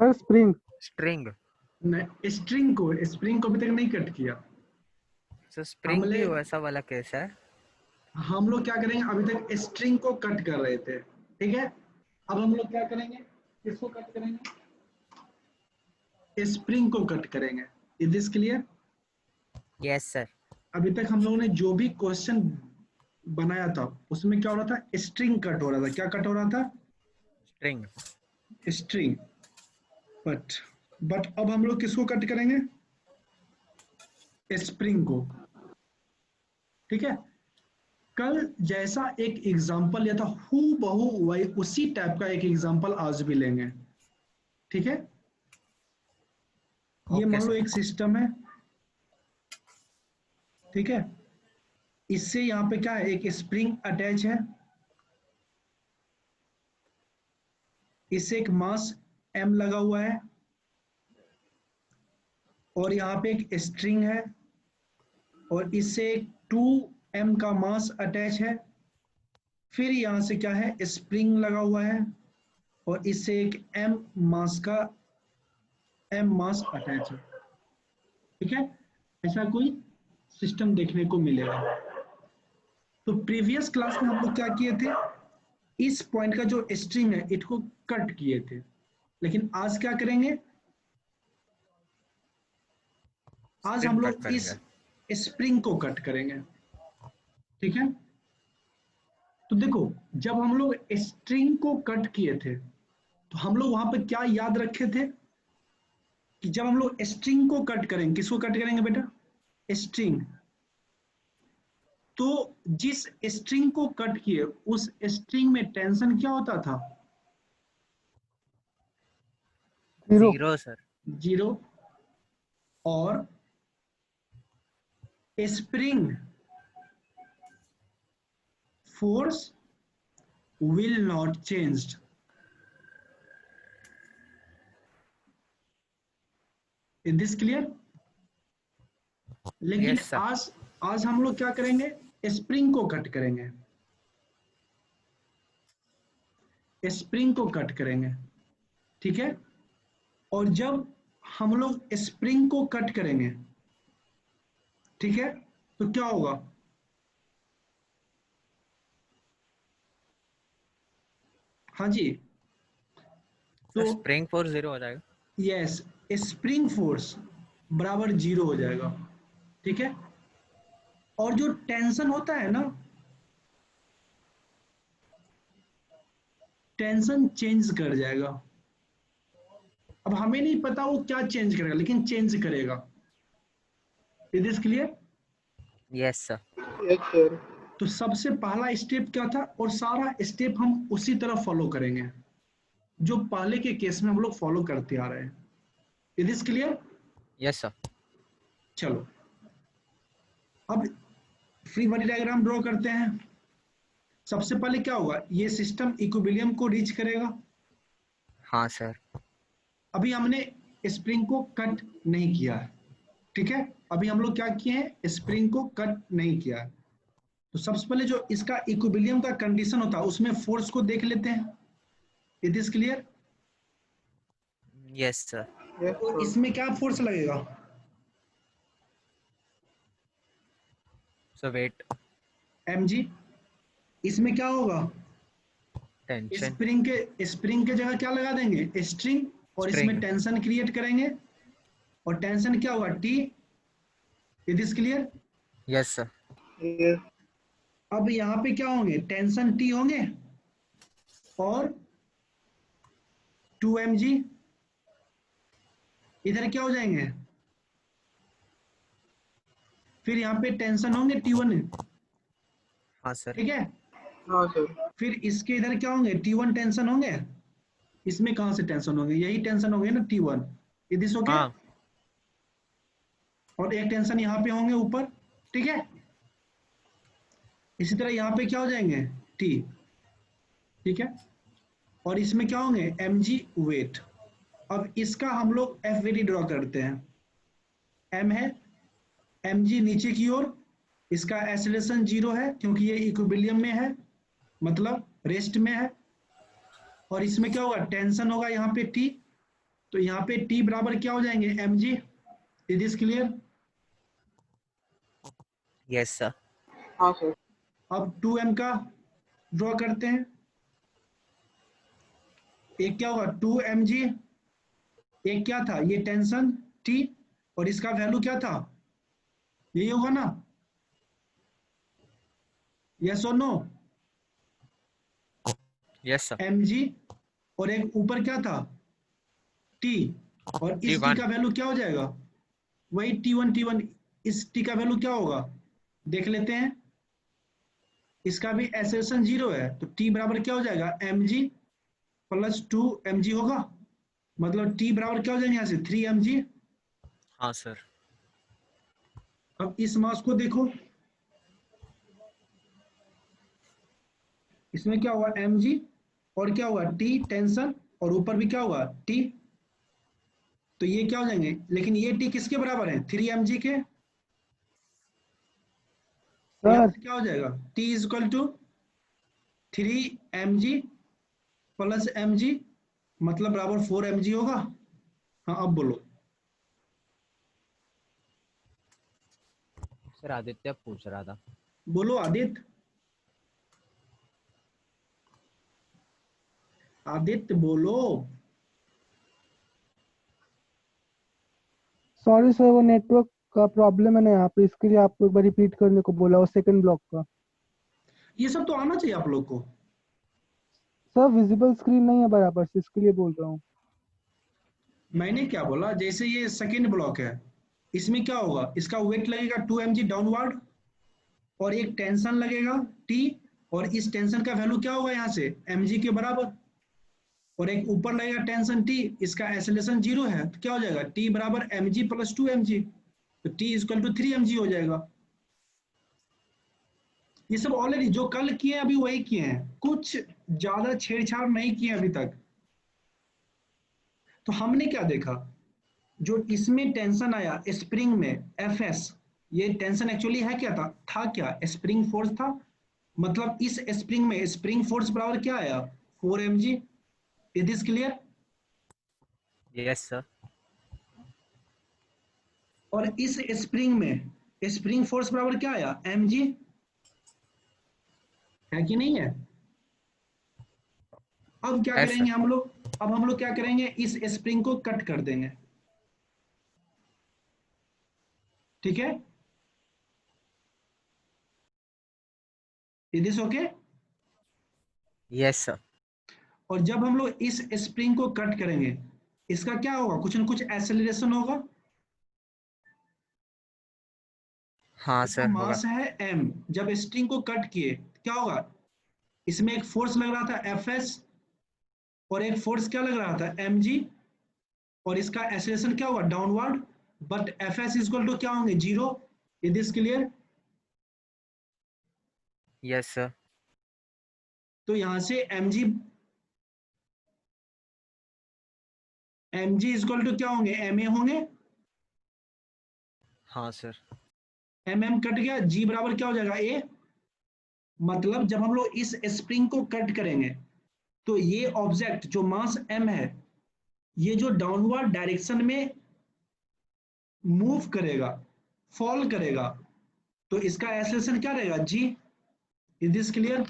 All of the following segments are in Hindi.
Sir spring. स्ट्रिंग। नहीं, स्प्रिंग को अभी तक नहीं कट किया। सर स्प्रिंग भी हमले वैसा वाला केस है। हम लोग क्या करेंगे, अभी तक स्ट्रिंग को कट कर रहे थे, ठीक है। अब हम लोग क्या करेंगे, किसको कट करेंगे, स्प्रिंग को कट करेंगे। Is this clear? Yes sir. अभी तक हम लोगों ने जो भी क्वेश्चन बनाया था उसमें क्या हो रहा था, स्ट्रिंग कट हो रहा था। क्या कट हो रहा था? स्ट्रिंग। स्ट्रिंग। बट अब हम लोग किसको कट करेंगे, स्प्रिंग को, ठीक है। कल जैसा एक एग्जाम्पल लिया था, हू बहू वही उसी टाइप का एक एग्जाम्पल आज भी लेंगे, ठीक है। ये ओके मान लो सर। एक सिस्टम है, ठीक है। इससे यहाँ पे क्या है, एक स्प्रिंग अटैच है, इससे एक मास m लगा हुआ है, और यहाँ पे एक स्ट्रिंग है, और इससे एक 2m का मास अटैच है। फिर यहाँ से क्या है, स्प्रिंग लगा हुआ है, और इससे एक m मास अटैच है, ठीक है। ऐसा कोई सिस्टम देखने को मिलेगा। तो प्रीवियस क्लास में हम लोग क्या किए थे, इस पॉइंट का जो स्ट्रिंग है इसको कट किए थे, लेकिन आज क्या करेंगे, आज हम स्प्रिंग कट लोग इस करेंगे। स्प्रिंग को कट करेंगे, ठीक है। तो देखो, जब हम लोग स्ट्रिंग को कट किए थे तो हम लोग वहां पे क्या याद रखे थे, कि जब हम लोग स्ट्रिंग को कट करेंगे, किसको कट करेंगे बेटा, स्ट्रिंग। तो जिस स्ट्रिंग को कट किए उस स्ट्रिंग में टेंशन क्या होता था, जीरो। Zero sir. जीरो। और spring force will not changed. Is this clear? लेकिन यस सर। आज आज हम लोग क्या करेंगे, स्प्रिंग को कट करेंगे, स्प्रिंग को कट करेंगे, ठीक है। और जब हम लोग स्प्रिंग को कट करेंगे, ठीक है, तो क्या होगा, हाँ जी, सर तो स्प्रिंग फोर्स जीरो हो जाएगा। यस, स्प्रिंग फोर्स बराबर जीरो हो जाएगा, ठीक है। और जो टेंशन होता है ना, टेंशन चेंज कर जाएगा। अब हमें नहीं पता वो क्या चेंज करेगा, लेकिन चेंज करेगा। Is this clear? Yes sir. Yes sir. तो सबसे पहला स्टेप क्या था, और सारा स्टेप हम उसी तरह फॉलो करेंगे जो पहले के केस में हम लोग फॉलो करते आ रहे हैं। Is this clear? Yes sir. चलो, अब फ्री बॉडी डायग्राम ड्रॉ करते हैं। सबसे पहले क्या होगा, ये सिस्टम इक्विलिब्रियम को रीच करेगा। हाँ सर। अभी हमने स्प्रिंग को कट नहीं किया है, ठीक है। अभी हम लोग क्या किए हैं, स्प्रिंग को कट नहीं किया है। तो सबसे पहले जो इसका इक्विलिब्रियम का कंडीशन होता है उसमें फोर्स को देख लेते हैं। It is clear? Yes sir. Yes तो सर। इसमें क्या फोर्स लगेगा, सो वेट। mg। इसमें क्या होगा, टेंशन। स्प्रिंग के जगह क्या लगा देंगे, स्ट्रिंग, और इसमें स्प्रिंग। टेंशन क्रिएट करेंगे, और टेंशन क्या होगा, T. It is clear? Yes sir. Yes. अब यहाँ पे क्या होंगे, टेंशन टी होंगे, और 2mg इधर क्या हो जाएंगे, फिर यहाँ पे टेंशन होंगे T1, हाँ सर। ठीक है। हाँ सर। फिर इसके इधर क्या होंगे, T1 टेंशन होंगे। इसमें कहां से टेंशन होंगे, यही टेंशन होंगे ना, T1। Is okay. हाँ। और एक टेंशन यहाँ पे होंगे ऊपर, ठीक है। इसी तरह यहाँ पे क्या हो जाएंगे, T, ठीक है। और इसमें क्या होंगे, mg वेट। अब इसका हम लोग एफ ड्रॉ करते हैं। m है, mg नीचे की ओर, इसका एक्सेलरेशन जीरो है क्योंकि ये इक्विलिब्रियम में है, मतलब रेस्ट में है। और इसमें क्या होगा, टेंशन होगा यहाँ पे T, तो यहाँ पे T बराबर क्या हो जाएंगे mg। Is this clear? Yes sir. हाँ सर। अब 2m का ड्रॉ करते हैं। एक क्या होगा 2mg, एक क्या था ये टेंशन T, और इसका वैल्यू क्या था, यही होगा ना, यस और नो? Yes sir. mg और एक ऊपर क्या था T, और इस T T1। का वैल्यू क्या हो जाएगा, वही T1, इस T का वैल्यू क्या होगा देख लेते हैं। इसका भी एसेशन 0 है, तो T बराबर क्या हो जाएगा mg प्लस 2mg होगा, मतलब T बराबर क्या हो जाएगा यहाँ से 3mg। हाँ सर। अब इस मास को देखो, इसमें क्या हुआ mg और क्या हुआ T टेंशन, और ऊपर भी क्या हुआ T, तो ये क्या हो जाएंगे, लेकिन ये T किसके बराबर है 3mg के, तो यहाँ सर से क्या हो जाएगा T is equal to 3mg plus mg, मतलब बराबर 4mg होगा। हाँ अब बोलो। सर आदित्य पूछ रहा था। बोलो आदित्य, आदित्य बोलो। सॉरी सर, वो नेटवर्क का प्रॉब्लम है ना यहाँ पे, इसके लिए आपको एक बार रिपीट करने को बोला वो सेकंड ब्लॉक का। ये सब तो आना चाहिए आप लोग को। सर विजिबल स्क्रीन नहीं है बराबर से, इसके लिए बोल रहा हूँ। मैंने क्या बोला, जैसे ये सेकेंड ब्लॉक है, इसमें क्या होगा, इसका वेट लगेगा 2mg डाउनवर्ड, और एक टेंशन लगेगा T, और इस टेंशन का वैल्यू क्या होगा यहाँ से mg के बराबर, और एक ऊपर लगेगा टेंशन T, इसका एक्सेलरेशन 0 है, तो क्या हो जाएगा T बराबर mg प्लस 2mg, तो T इक्वल टू 3mg हो जाएगा। ये सब ऑलरेडी जो कल किए अभी वही किए हैं, कुछ ज्यादा छेड़छाड़ नहीं किए अभी तक। तो हमने क्या देखा, जो इसमें टेंशन आया स्प्रिंग में Fs, ये टेंशन एक्चुअली है क्या था क्या स्प्रिंग फोर्स था, मतलब इस स्प्रिंग में स्प्रिंग फोर्स बराबर क्या आया 4mg। Is this clear? Yes sir. और इस स्प्रिंग में स्प्रिंग फोर्स बराबर क्या आया mg, है कि नहीं है? अब क्या यस करेंगे सर। हम लोग, अब हम लोग क्या करेंगे, इस स्प्रिंग को कट कर देंगे, ठीक है? Is this okay? Yes sir. और जब हम लोग इस स्प्रिंग को कट करेंगे, इसका क्या होगा, कुछ ना कुछ एक्सेलरेशन होगा। हाँ इसका सर होगा। मास है m, जब स्ट्रिंग को कट किए क्या होगा, इसमें एक फोर्स लग रहा था Fs, और एक फोर्स क्या लग रहा था mg, और इसका एक्सेलरेशन क्या होगा downward, but Fs equal to क्या होंगे 0। Is this clear? Yes sir. तो यहां से mg इक्वल टू क्या होंगे ma होंगे, हाँ सर। mm कट गया, g बराबर क्या हो जाएगा a, मतलब जब हम लोग इस स्प्रिंग को कट करेंगे तो ये ऑब्जेक्ट जो मास m है, ये जो डाउनवर्ड डायरेक्शन में मूव करेगा, फॉल करेगा, तो इसका एक्सेलरेशन क्या रहेगा g। Is this clear?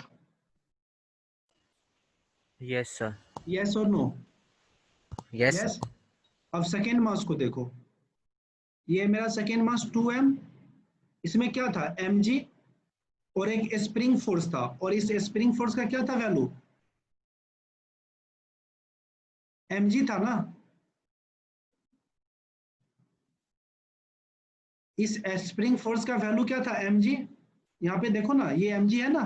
Yes sir. Yes और नो? Yes yes. सर। अब सेकेंड मास को देखो, ये मेरा सेकेंड मास 2m, इसमें क्या था mg, और एक स्प्रिंग फोर्स था, और इस स्प्रिंग फोर्स का क्या था वैल्यू mg था ना, इस स्प्रिंग फोर्स का वैल्यू क्या था mg, यहाँ पे देखो ना ये mg है ना,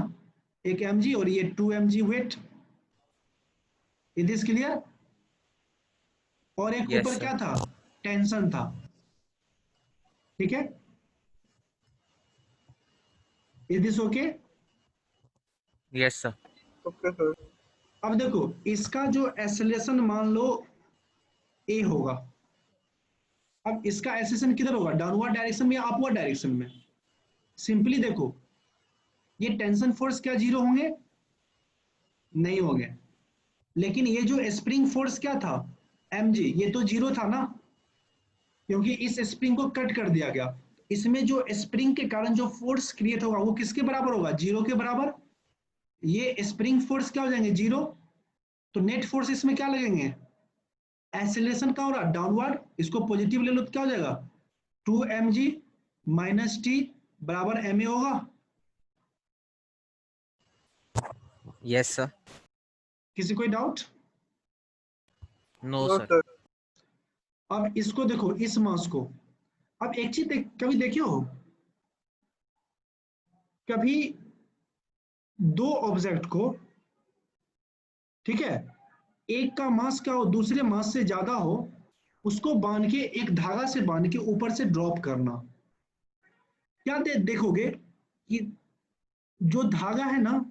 एक mg और ये 2mg wait. Is this clear? और एक यस ऊपर सर। क्या था टेंशन था, ठीक है? Is this okay? Yes sir. Okay sir. अब देखो इसका जो एक्सेलरेशन मान लो a होगा, अब इसका एक्सेलरेशन किधर होगा डाउनवर्ड डायरेक्शन में या अपवर्ड डायरेक्शन में, सिंपली देखो ये टेंशन फोर्स क्या 0 होंगे, नहीं होंगे, लेकिन ये जो स्प्रिंग फोर्स क्या था mg, ये तो 0 था ना, क्योंकि इस स्प्रिंग को कट कर दिया गया। इसमें जो स्प्रिंग के कारण जो फोर्स क्रिएट होगा वो किसके बराबर होगा? 0 के बराबर। ये स्प्रिंग फोर्स क्या हो जाएंगे? 0। तो नेट फोर्स इसमें क्या लगेंगे? एक्सेलरेशन का हो रहा डाउनवर्ड, इसको पॉजिटिव ले लो तो क्या हो जाएगा? 2mg माइनस टी बराबर ma होगा। Yes sir. किसी कोई doubt? No no sir. Sir. अब इसको देखो, इस मास को, अब एक चीज कभी देखियो हो, कभी दो ऑब्जेक्ट को, ठीक है, एक का मास क्या हो, दूसरे मास से ज्यादा हो, उसको बांध के, एक धागा से बांध के ऊपर से ड्रॉप करना, क्या देखोगे कि जो धागा है ना,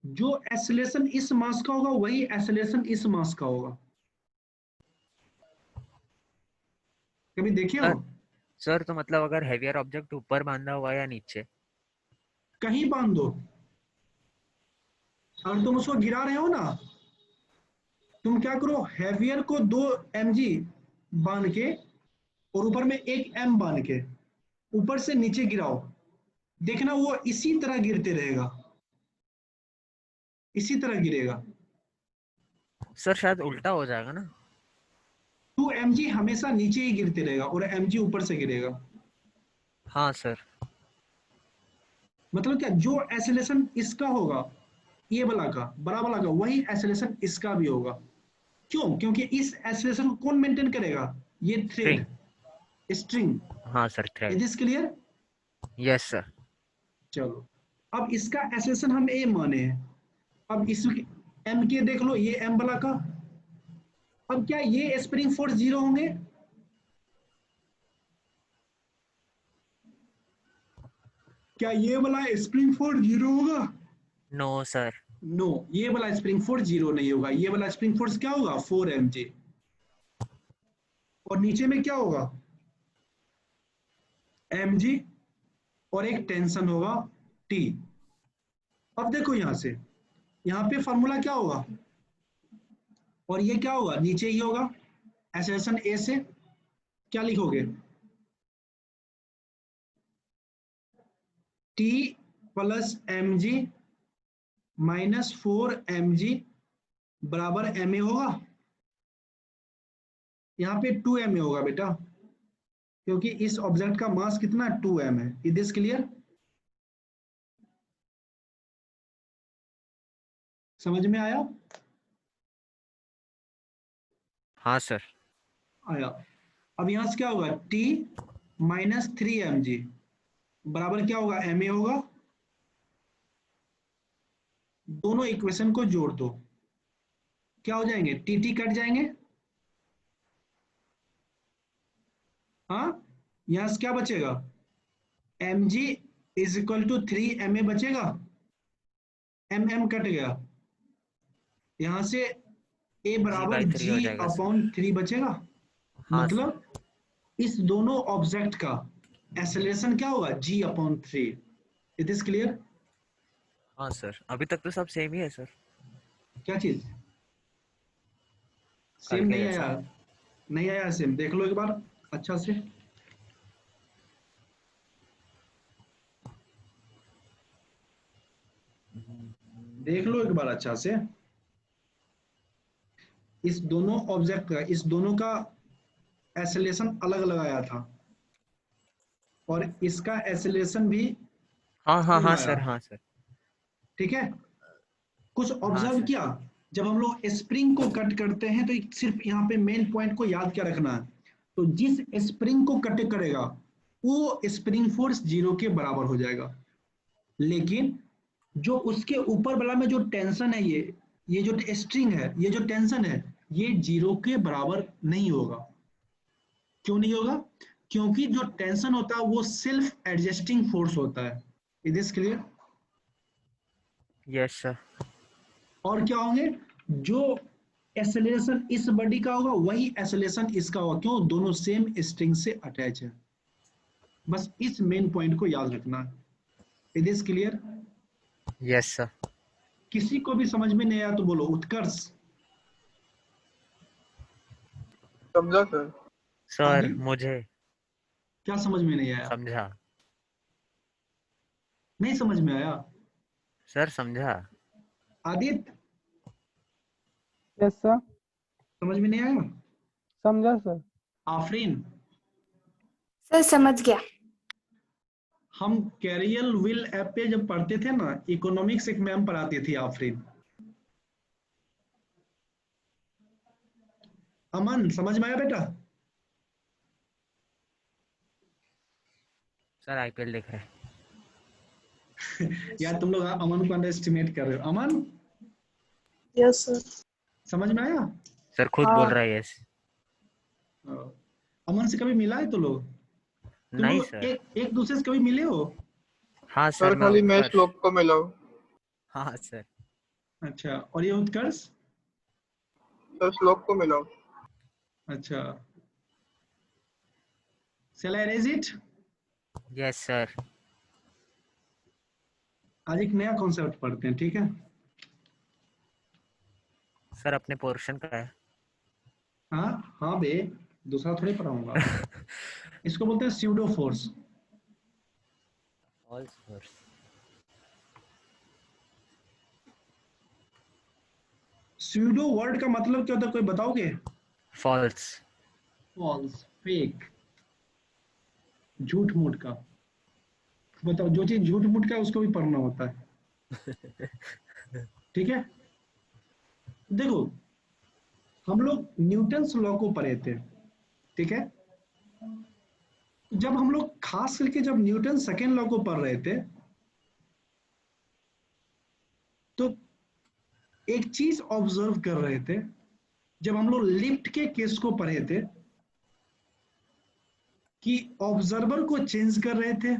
जो एक्सेलरेशन इस मास का होगा वही एक्सेलरेशन इस मास का होगा। कभी देखे हो? सर सर तो मतलब अगर हेवियर ऑब्जेक्ट ऊपर बांधा हुआ है या नीचे? कहीं बांध दो, अगर तुम उसको गिरा रहे हो ना, तुम क्या करो, हैवियर को 2 mg बांध के और ऊपर में 1 m बांध के ऊपर से नीचे गिराओ, देखना वो इसी तरह गिरते रहेगा, इसी तरह गिरेगा। सर शायद उल्टा हो जाएगा ना। 2 mg हमेशा नीचे ही गिरते रहेगा और mg ऊपर से गिरेगा। हाँ सर। मतलब क्या, जो एक्सेलरेशन इसका होगा, ये वाला का, बड़ा वाला का, वही एक्सेलरेशन इसका भी होगा। क्यों? क्योंकि इस एक्सेलरेशन को कौन मेंटेन करेगा? ये थ्रेड, स्ट्रिंग। स्ट्रिंग। हाँ sir, thread. Is this clear? Yes sir. चलो, अब इसका एक्सेलरेशन हम ए माने हैं, अब इस m के देख लो, ये m वाला का, अब क्या ये स्प्रिंग फोर्स 0 होंगे? क्या ये वाला स्प्रिंग फोर्स 0 होगा? No sir. नो, ये वाला स्प्रिंग फोर्स 0 नहीं होगा। ये वाला स्प्रिंग फोर्स क्या होगा? 4mg। और नीचे में क्या होगा? mg और एक टेंशन होगा T। अब देखो यहां से, यहां पे फॉर्मूला क्या होगा, और ये क्या होगा? नीचे ही होगा। एक्सेलरेशन ए से क्या लिखोगे? T plus mg minus 4mg बराबर ma होगा। यहाँ पे 2ma होगा बेटा, क्योंकि इस ऑब्जेक्ट का मास कितना? 2m है। Is this clear? समझ में आया? हाँ सर। आया। अब यहां से क्या होगा? T माइनस 3mg बराबर क्या होगा? ma होगा। दोनों इक्वेशन को जोड़ दो, क्या हो जाएंगे? टी कट जाएंगे। हाँ, यहां से क्या बचेगा? mg is equal to 3ma बचेगा। m कट गया, यहां से a जी बराबर बाई 3 g हो जाएगा सर। अपॉन 3 बचेगा। हाँ सर। मतलब इस दोनों ऑब्जेक्ट का एक्सेलरेशन क्या होगा? g upon 3। It is clear? हाँ सर, अभी तक तो सब सेम ही है सर। क्या चीज कल सेम के नहीं आया? जैसा। नहीं आया सेम? देख लो एक बार अच्छा से, देख लो एक बार अच्छा से। इस दोनों ऑब्जेक्ट का, इस दोनों का एक्सेलरेशन अलग अलग आया था, और इसका एक्सेलरेशन भी हाँ हाँ सेम हाँ आया। सर, हाँ सर। ठीक है, कुछ हाँ ऑब्जर्व सर। किया? जब हम लोग स्प्रिंग को कट करते हैं तो सिर्फ यहाँ पे मेन पॉइंट को याद क्या रखना है, तो जिस स्प्रिंग को कट करेगा वो स्प्रिंग फोर्स 0 के बराबर हो जाएगा। लेकिन जो उसके ऊपर वाला में जो टेंशन है, ये जो स्ट्रिंग है, ये जो टेंशन है, ये 0 के बराबर नहीं होगा। क्यों नहीं होगा? क्योंकि जो टेंशन होता है वो सेल्फ एडजस्टिंग फोर्स होता है। Is this clear? Yes sir. और क्या होंगे? जो एक्सेलरेशन इस बॉडी का होगा वही एक्सेलरेशन इसका होगा। क्यों? दोनों सेम स्ट्रिंग से अटैच है। बस इस मेन पॉइंट को याद रखना है। Is this clear? Yes sir. किसी को भी समझ में नहीं आया तो बोलो उत्कर्ष। समझा सर। सर आदि? मुझे क्या समझ में नहीं आया? समझा। नहीं समझ में आया? सर समझा। आदित्य यस सर, समझ में नहीं आया? समझा सर। आफरीन, सर समझ गया। हम कैरियर विल ऐप पे जब पढ़ते थे ना, इकोनॉमिक्स एक मैम पढ़ाती थी आफरीन। अमन समझ में आया बेटा? सर आईपीएल देख रहे हैं। यार तुम लोग अमन को अंडर एस्टिमेट कर रहे हो। अमन यस सर। समझ में आया? सर खुद हाँ। बोल रहा है यस। अमन से कभी मिला है तुम लोग? तुम नहीं लोग सर। एक दूसरे से कभी मिले हो? हाँ सर सर मैं खाली मैं उत्कर्ष। श्लोक को मिला हूँ। हाँ सर। अच्छा, और ये उत्कर्ष? सर श्लोक को मिला हूँ। अच्छा, shall I erase it? Yes sir. आज एक नया कॉन्सेप्ट पढ़ते हैं, ठीक है? सर अपने पोर्शन का है। हाँ हाँ बे, दूसरा थोड़ी पढ़ाऊंगा। इसको बोलते हैं pseudo force. All force. Pseudo word का मतलब क्या होता है, कोई बताओगे? फॉल्स। फॉल्स, फेक, झूठ मूठ का। बताओ, जो चीज झूठ मूठ का है उसको भी पढ़ना होता है, ठीक है? देखो, हम लोग न्यूटन्स लॉ को पढ़े थे, ठीक है? जब हम लोग खास करके जब न्यूटन सेकेंड लॉ को पढ़ रहे थे, तो एक चीज ऑब्जर्व कर रहे थे। जब हम लोग लिफ्ट के केस को पढ़े थे कि ऑब्जर्वर को चेंज कर रहे थे,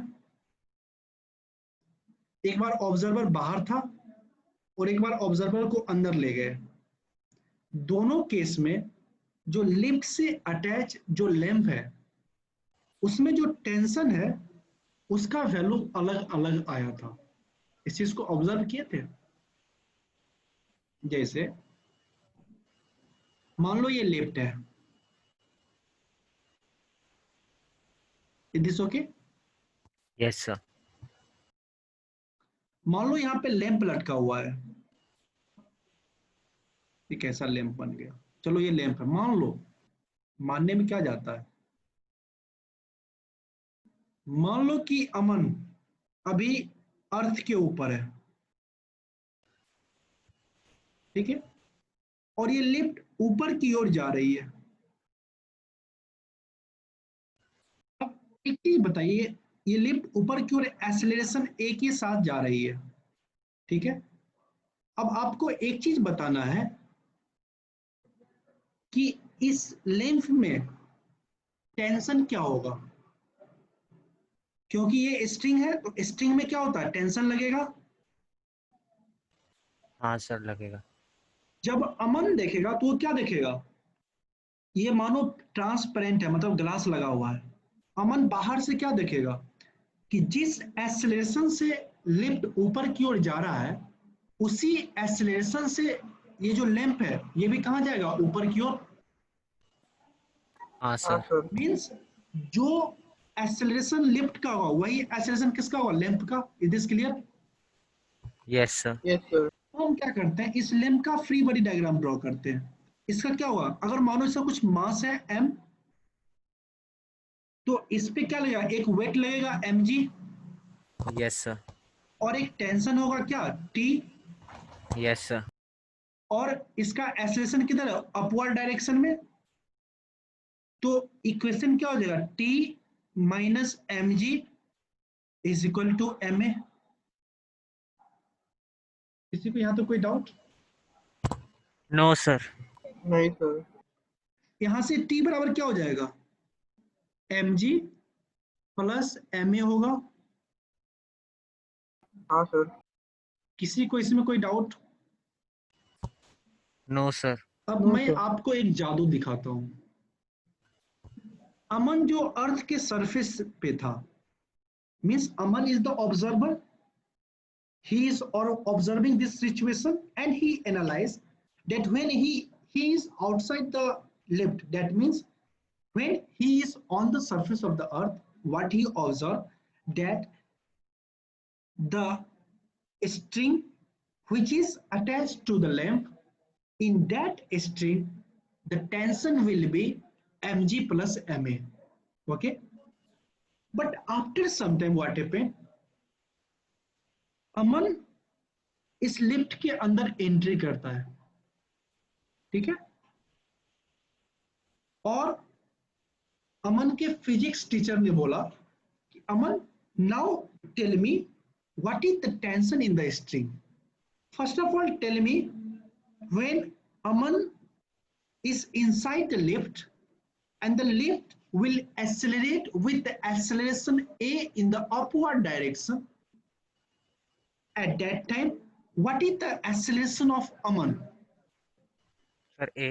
एक बार ऑब्जर्वर बाहर था और एक बार ऑब्जर्वर को अंदर ले गए। दोनों केस में जो लिफ्ट से अटैच जो लैंप है उसमें जो टेंशन है उसका वैल्यू अलग अलग आया था। इस चीज को ऑब्जर्व किए थे? जैसे मान लो ये लिफ्ट है, is this okay? Yes sir. मान लो यहाँ पे लैंप लटका हुआ है, ये कैसा लैंप बन गया? चलो ये लैंप है, मान लो। मानने में क्या जाता है? मान लो कि अमन अभी अर्थ के ऊपर है, ठीक है? और ये लिफ्ट ऊपर की ओर जा रही है। अब एक चीज बताइए, ये लिफ्ट ऊपर की ओर एक्सेलरेशन ए के साथ जा रही है, ठीक है? अब आपको एक चीज बताना है कि इस लेंथ में टेंशन क्या होगा, क्योंकि ये स्ट्रिंग है तो स्ट्रिंग में क्या होता है, टेंशन लगेगा। हाँ सर लगेगा। जब अमन देखेगा तो वो क्या देखेगा? ये मानो ट्रांसपेरेंट है, मतलब ग्लास लगा हुआ है। अमन बाहर से क्या देखेगा कि जिस एक्सेलरेशन से लिफ्ट ऊपर की ओर जा रहा है उसी एक्सेलरेशन से ये जो लैंप है ये भी कहां जाएगा, ऊपर की ओर। हाँ हाँ सर। सर। मींस जो एक्सेलरेशन लिफ्ट का होगा वही एक्सेलरेशन किसका होगा, लैंप का। Is this clear? Yes sir. Yes sir. तो हम क्या करते हैं, इस लैंप का फ्री बॉडी डायग्राम ड्रॉ करते हैं। इसका क्या होगा, अगर मानो इसका कुछ मास है m, तो इस पे क्या लगेगा, एक वेट लगेगा mg, यस सर। और एक टेंशन होगा क्या, t, यस सर। और इसका एक्सेलरेशन किधर है, अपवर्ड डायरेक्शन में। तो इक्वेशन क्या हो जाएगा, t minus mg is equal to ma। किसी को यहाँ तो कोई डाउट? No sir. नहीं सर। यहां से t बराबर क्या हो जाएगा, mg प्लस ma होगा। हाँ सर। किसी को इसमें कोई डाउट? No sir. अब No, मैं sir. आपको एक जादू दिखाता हूं। अमन जो अर्थ के सरफेस पे था, means Aman is the observer, he is observing this situation and he analyzed that when he is outside the lift. That means when he is on the surface of the earth, what he observed that the string which is attached to the lamp, in that string the tension will be mg plus ma. Okay, but after some time what happened, अमन इस लिफ्ट के अंदर एंट्री करता है, ठीक है, और अमन के फिजिक्स टीचर ने बोला कि Aman now tell me what is the tension in the string. First of all tell me when Aman is inside the lift and the lift will accelerate with the acceleration a in the upward direction. At that time, what is the acceleration of Aman? Sir, A.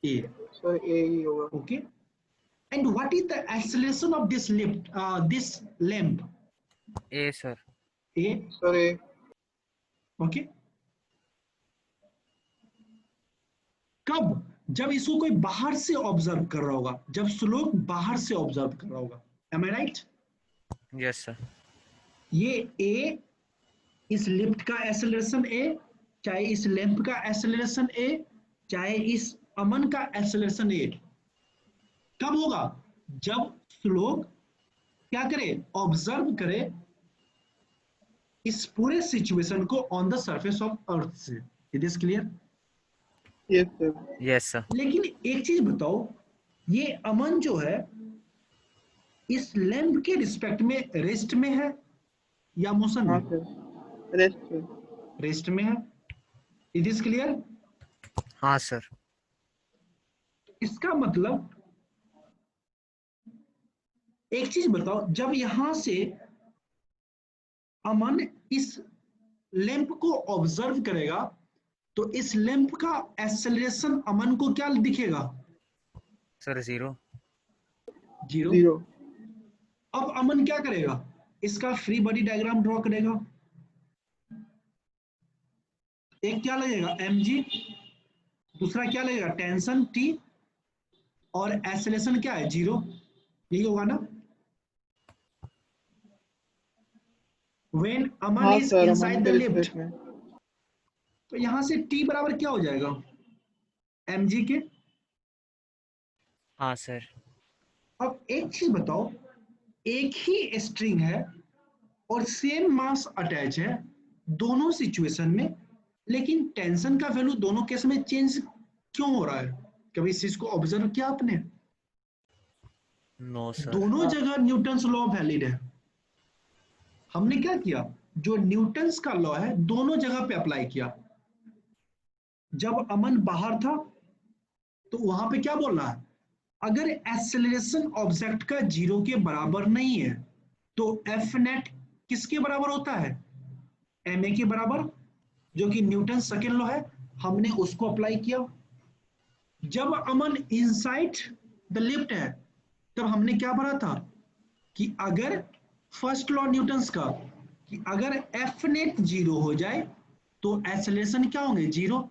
A. Sir A ही होगा. Okay. And what is the acceleration of this lift, this lamp? A, sir. A. Sir A. Okay. कब? जब इसको कोई बाहर से ऑब्जर्व कर रहा होगा, जब श्लोक बाहर से ऑब्जर्व कर रहा होगा. Am I right? Yes, sir. ये A, इस लिफ्ट का एक्सेलरेशन A, चाहे इस लैंप का एक्सेलरेशन A, चाहे इस अमन का एक्सेलरेशन A, कब होगा? जब श्लोक क्या करे? ऑब्जर्व करे इस पूरे सिचुएशन को on the surface of earth से. It is clear? Yes sir. Yes, sir. लेकिन एक चीज बताओ, ये अमन जो है इस लैंप के रिस्पेक्ट में रेस्ट में है या मोशन हाँ में? सर. Rest sir. रेस्ट में है. It is clear? हाँ, sir. इसका मतलब एक चीज बताओ, जब यहां से अमन इस लैंप को ऑब्जर्व करेगा तो इस लैंप का एक्सेलरेशन अमन को क्या दिखेगा? Sir, 0. 0. 0. अब अमन क्या करेगा? इसका फ्री बॉडी डायग्राम ड्रॉ करेगा. एक क्या लगेगा? mg, दूसरा क्या लगेगा? टेंशन t, और एक्सेलरेशन क्या है? 0. यही होगा ना? When अमन हाँ is sir. inside the lift, respect में. तो यहां से t बराबर क्या हो जाएगा? mg के. हाँ, sir. अब एक चीज बताओ, एक ही स्ट्रिंग है और सेम मास अटैच है दोनों सिचुएशन में, लेकिन टेंशन का वैल्यू दोनों केस में चेंज क्यों हो रहा है? कभी इस चीज को ऑब्जर्व किया आपने? No, sir. दोनों जगह न्यूटन्स लॉ वैलिड है. हमने क्या किया? जो न्यूटन्स का लॉ है दोनों जगह पे अप्लाई किया. जब अमन बाहर था तो वहां पे क्या बोल रहा है? अगर एक्सेलरेशन ऑब्जेक्ट का 0 के बराबर नहीं है तो एफ नेट किसके बराबर होता है? ma के बराबर, जो कि न्यूटन सेकेंड लॉ है. हमने उसको अप्लाई किया. जब अमन इनसाइड द लिफ्ट है तब हमने क्या भरा था कि अगर फर्स्ट लॉ न्यूटन्स का, कि अगर एफ नेट 0 हो जाए तो एक्सेलरेशन क्या होंगे? 0.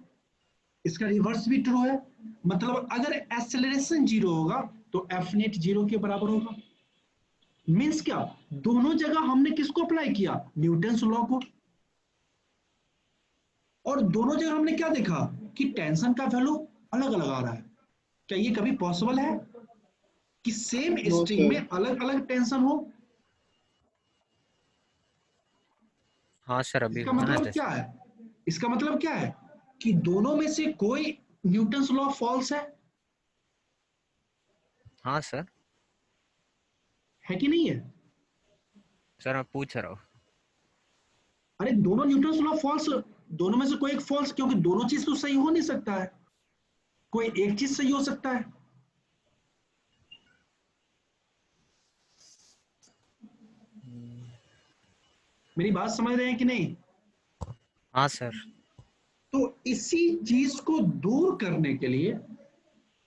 इसका रिवर्स भी ट्रू है. मतलब अगर एक्सेलरेशन 0 होगा तो एफ नेट 0 के बराबर होगा. मीन्स क्या? दोनों जगह हमने किसको अप्लाई किया? न्यूटन्स लॉ को. और दोनों जगह हमने क्या देखा कि टेंशन का वैल्यू अलग अलग आ रहा है. क्या ये कभी पॉसिबल है कि सेम No, स्ट्रिंग sir. में अलग अलग टेंशन हो? हाँ, sir. अभी इसका बना मतलब दे. क्या है? इसका मतलब क्या है कि दोनों में से कोई न्यूटन्स लॉ फॉल्स हाँ, sir. है कि नहीं है? Sir, मैं पूछ रहा हूँ. अरे दोनों न्यूटन्स लॉ फॉल्स, दोनों में से कोई एक फॉल्स, क्योंकि दोनों चीज तो सही हो नहीं सकता है. कोई एक चीज सही हो सकता है. मेरी बात समझ रहे हैं कि नहीं? हाँ, sir. तो इसी चीज को दूर करने के लिए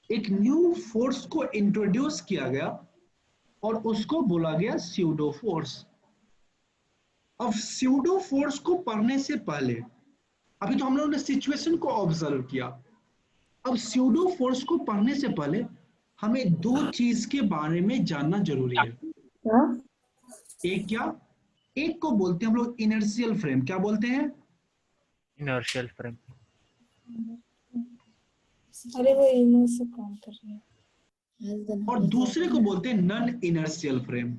एक न्यू फोर्स को इंट्रोड्यूस किया गया और उसको बोला गया स्यूडो फोर्स. अब स्यूडो फोर्स को पढ़ने से पहले अभी तो हम लोगों ने सिचुएशन को ऑब्जर्व किया. अब स्यूडो फोर्स को पढ़ने से पहले हमें दो चीज के बारे में जानना जरूरी है। एक क्या, एक को बोलते हैं हम लोग इनर्शियल फ्रेम। क्या बोलते हैं? Inertial frame. अरे वो इमो से कॉल कर रही है। और दूसरे को बोलते हैं नॉन इनर्शियल फ्रेम।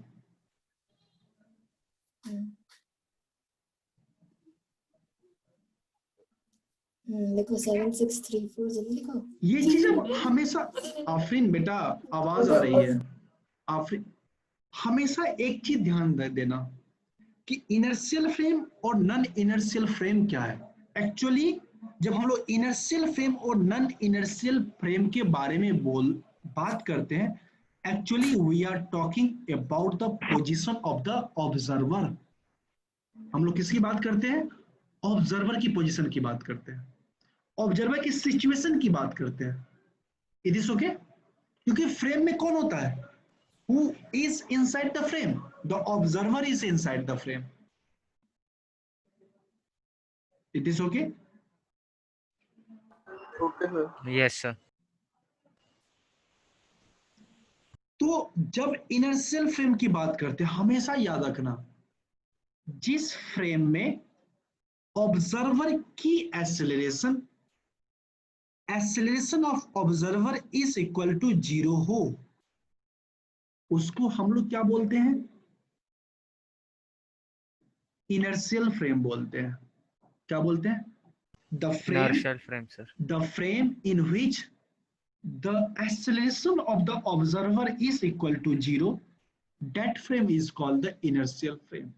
लिखो 7634 जल्दी लिखो। ये चीज अब हमेशा, आफरीन बेटा आवाज आ रही है, आफरीन हमेशा एक चीज ध्यान देना कि इनर्शियल फ्रेम और नॉन इनर्शियल फ्रेम क्या है। एक्चुअली जब हम लोग इनर्शियल फ्रेम और नॉन इनर्शियल फ्रेम के बारे में बात करते हैं, actually we are talking about the position of the observer. हम लोग किसकी बात करते हैं? ऑब्जर्वर की पोजीशन की बात करते हैं, ऑब्जर्वर की सिचुएशन की बात करते हैं। It is okay? क्योंकि फ्रेम में कौन होता है? Who is inside the frame? The observer is inside the frame. It is okay? Okay, sir. Yes sir. तो जब इनर्शियल फ्रेम की बात करते हैं, हमेशा याद रखना जिस फ्रेम में ऑब्जर्वर की acceleration of observer is equal to 0 हो, उसको हम लोग क्या बोलते हैं? इनर्शियल फ्रेम बोलते हैं। क्या बोलते हैं? The inertial frame sir. frame in which the acceleration of the observer is equal to 0, that frame is called the inertial frame.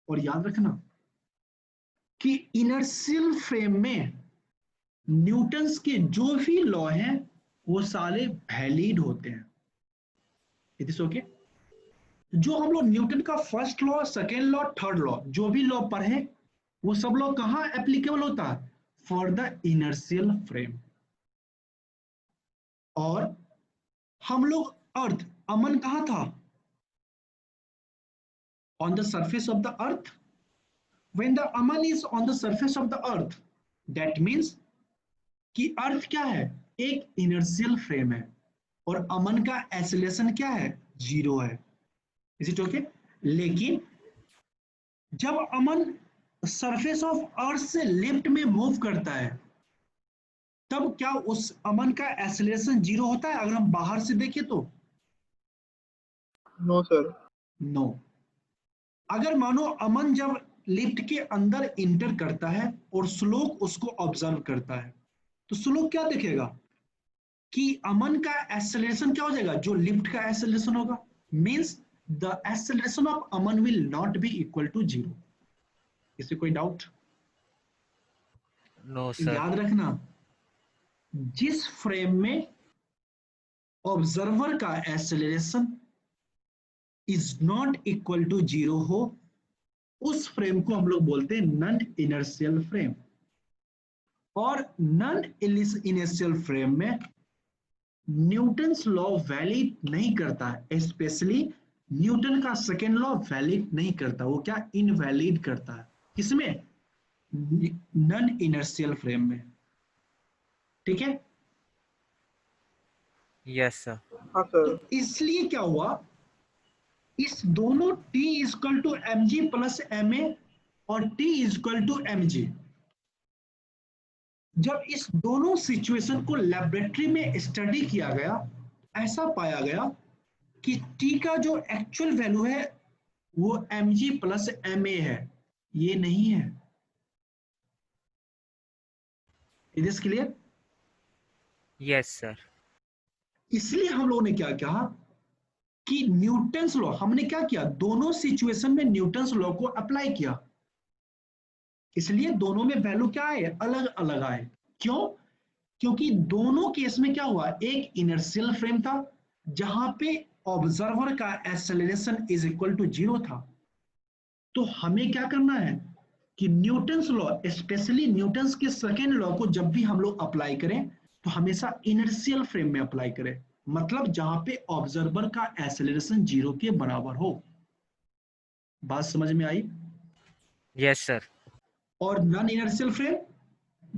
और याद रखना कि इनर्शियल फ्रेम में न्यूटन्स के जो भी लॉ हैं वो सारे वैलिड होते हैं। It is okay? जो हम लोग न्यूटन का first law, second law, third law, जो भी लॉ पढ़े वो सब लॉ कहां एप्लीकेबल होता है? For the inertial frame. और हम लोग अर्थ, अमन कहां था? On the surface of the earth. When the Aman is on the surface of the earth, that means कि अर्थ क्या है? एक इनर्शियल फ्रेम है और अमन का एक्सेलरेशन क्या है? 0 है। Is it okay? लेकिन जब अमन सरफेस ऑफ अर्थ से लेफ्ट में मूव करता है, तब क्या उस अमन का एक्सेलरेशन 0 होता है? अगर हम बाहर से देखें तो No, sir. नो। अगर मानो अमन जब लिफ्ट के अंदर इंटर करता है और श्लोक उसको ऑब्जर्व करता है, तो श्लोक क्या देखेगा कि अमन का एक्सेलरेशन क्या हो जाएगा? जो लिफ्ट का एक्सेलरेशन होगा। Means the acceleration of Aman will not be equal to 0। इससे कोई डाउट? No sir. याद रखना, जिस फ्रेम में ऑब्जर्वर का acceleration is not equal to 0 हो, उस फ्रेम को हम लोग बोलते हैं नॉन इनर्शियल फ्रेम। और नॉन इनर्शियल फ्रेम में न्यूटन्स लॉ वैलिड नहीं करता है, स्पेशली न्यूटन का सेकेंड लॉ वैलिड नहीं करता, वो क्या इनवैलिड करता है। किसमें? नॉन इनर्शियल फ्रेम में। ठीक है? Yes sir. हाँ सर। तो इसलिए क्या हुआ, इस दोनों T equal to mg plus ma और T इक्वल टू mg, जब इस दोनों सिचुएशन को लेबोरेटरी में स्टडी किया गया, ऐसा पाया गया कि T का जो एक्चुअल वैल्यू है वो mg प्लस ma है, ये नहीं है। It is clear? Yes sir. इसलिए हम लोगों ने क्या कहा कि न्यूटन्स लॉ, हमने क्या किया? दोनों सिचुएशन में न्यूटन्स लॉ को अप्लाई किया, इसलिए दोनों में वैल्यू क्या आए? अलग अलग आए। क्यों? क्योंकि दोनों केस में क्या हुआ? एक इनर्शियल फ्रेम था जहां पे ऑब्जर्वर का एक्सेलरेशन इज इक्वल टू 0 था। तो हमें क्या करना है कि न्यूटन्स लॉ, स्पेशली न्यूटन्स के सेकेंड लॉ को जब भी हम लोग अप्लाई करें तो हमेशा इनर्शियल फ्रेम में अप्लाई करें, मतलब जहां पे ऑब्जर्वर का एक्सेलरेशन 0 के बराबर हो। बात समझ में आई? Yes sir. और नॉन इनर्शियल फ्रेम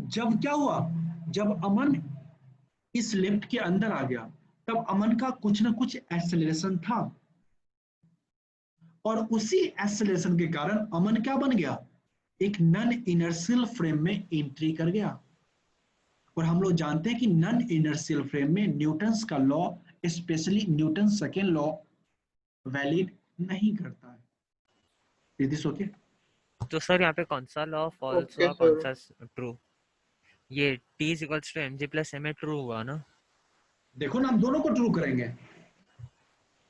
जब क्या हुआ? जब अमन इस लिफ्ट के अंदर आ गया, तब अमन का कुछ ना कुछ एक्सेलरेशन था, और उसी एक्सेलरेशन के कारण अमन क्या बन गया, एक नॉन इनर्शियल फ्रेम में एंट्री कर गया। और हम लोग जानते हैं कि नॉन इनर्शियल फ्रेम में न्यूटन्स का law, specially Newton second law, valid नहीं करता है। Is this okay? तो सर यहाँ पे कौन सा लॉ फॉल्स ओके हुआ, कौन सर। सा ट्रू? ये t is equals to mg plus ma true हुआ ना? देखो ना, हम दोनों को ट्रू करेंगे,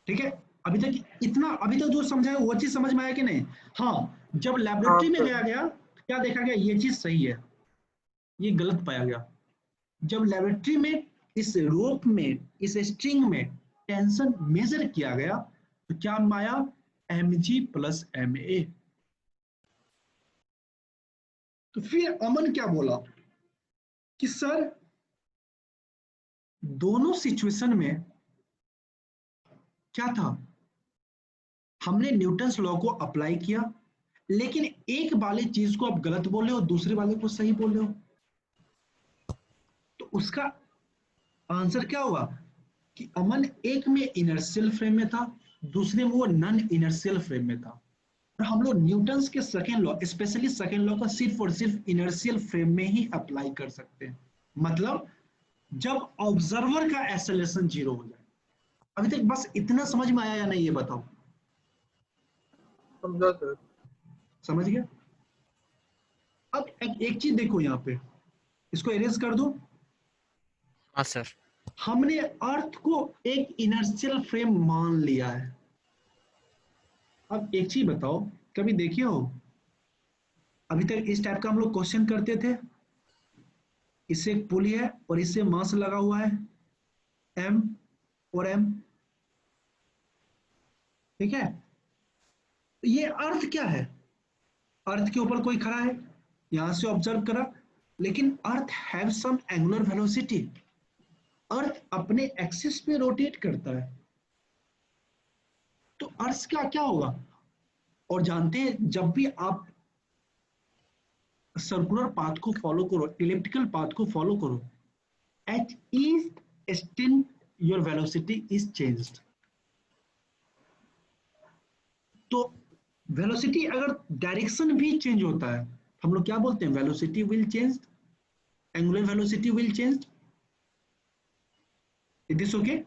ठीक है? अभी तक जो समझाया वो चीज समझ में आया कि नहीं? हाँ, जब हाँ लेबोरेटरी में सर। गया क्या देखा गया, ये चीज सही है, ये गलत पाया गया। जब लेबोरेटरी में इस रोप में, इस स्ट्रिंग में टेंशन मेजर किया गया, तो क्या आया, mg प्लस ma। तो फिर अमन क्या बोला कि सर दोनों सिचुएशन में क्या था, हमने न्यूटन्स लॉ को अप्लाई किया, लेकिन एक वाले चीज को आप गलत बोले हो, दूसरे वाले को सही बोले हो, तो उसका आंसर क्या हुआ कि अमन एक में इनर्शियल फ्रेम में था, दूसरे में वो नॉन इनर्शियल फ्रेम में था। और हम लोग न्यूटन्स के second law, specially second law का सिर्फ और सिर्फ इनर्शियल फ्रेम में ही अप्लाई कर सकते हैं, मतलब जब ऑब्जर्वर का एक्सेलरेशन 0 हो जाए। अभी तक बस इतना समझ में आया या नहीं, ये बताओ? समझा सर। समझ गया? अब एक चीज देखो, यहाँ पे इसको इरेज कर दो। हाँ सर। हमने अर्थ को एक इनर्शियल फ्रेम मान लिया है। अब एक चीज बताओ, कभी देखे हो अभी तक इस टाइप का हम लोग क्वेश्चन करते थे, इससे एक पुली है और इससे मास लगा हुआ है m और m, ठीक है? ये अर्थ क्या है, अर्थ के ऊपर कोई खड़ा है, यहां से ऑब्जर्व करा, लेकिन अर्थ हैव सम एंगुलर वेलोसिटी, अर्थ अपने एक्सिस पे रोटेट करता है, तो अर्थ का क्या होगा? और जानते हैं, जब भी आप सर्कुलर पाथ को फॉलो करो, इलिप्टिकल पाथ को फॉलो करो, at each instant your velocity is changed। तो वेलोसिटी अगर डायरेक्शन भी चेंज होता है, हम लोग क्या बोलते हैं, velocity will change, angular velocity will change. It is okay?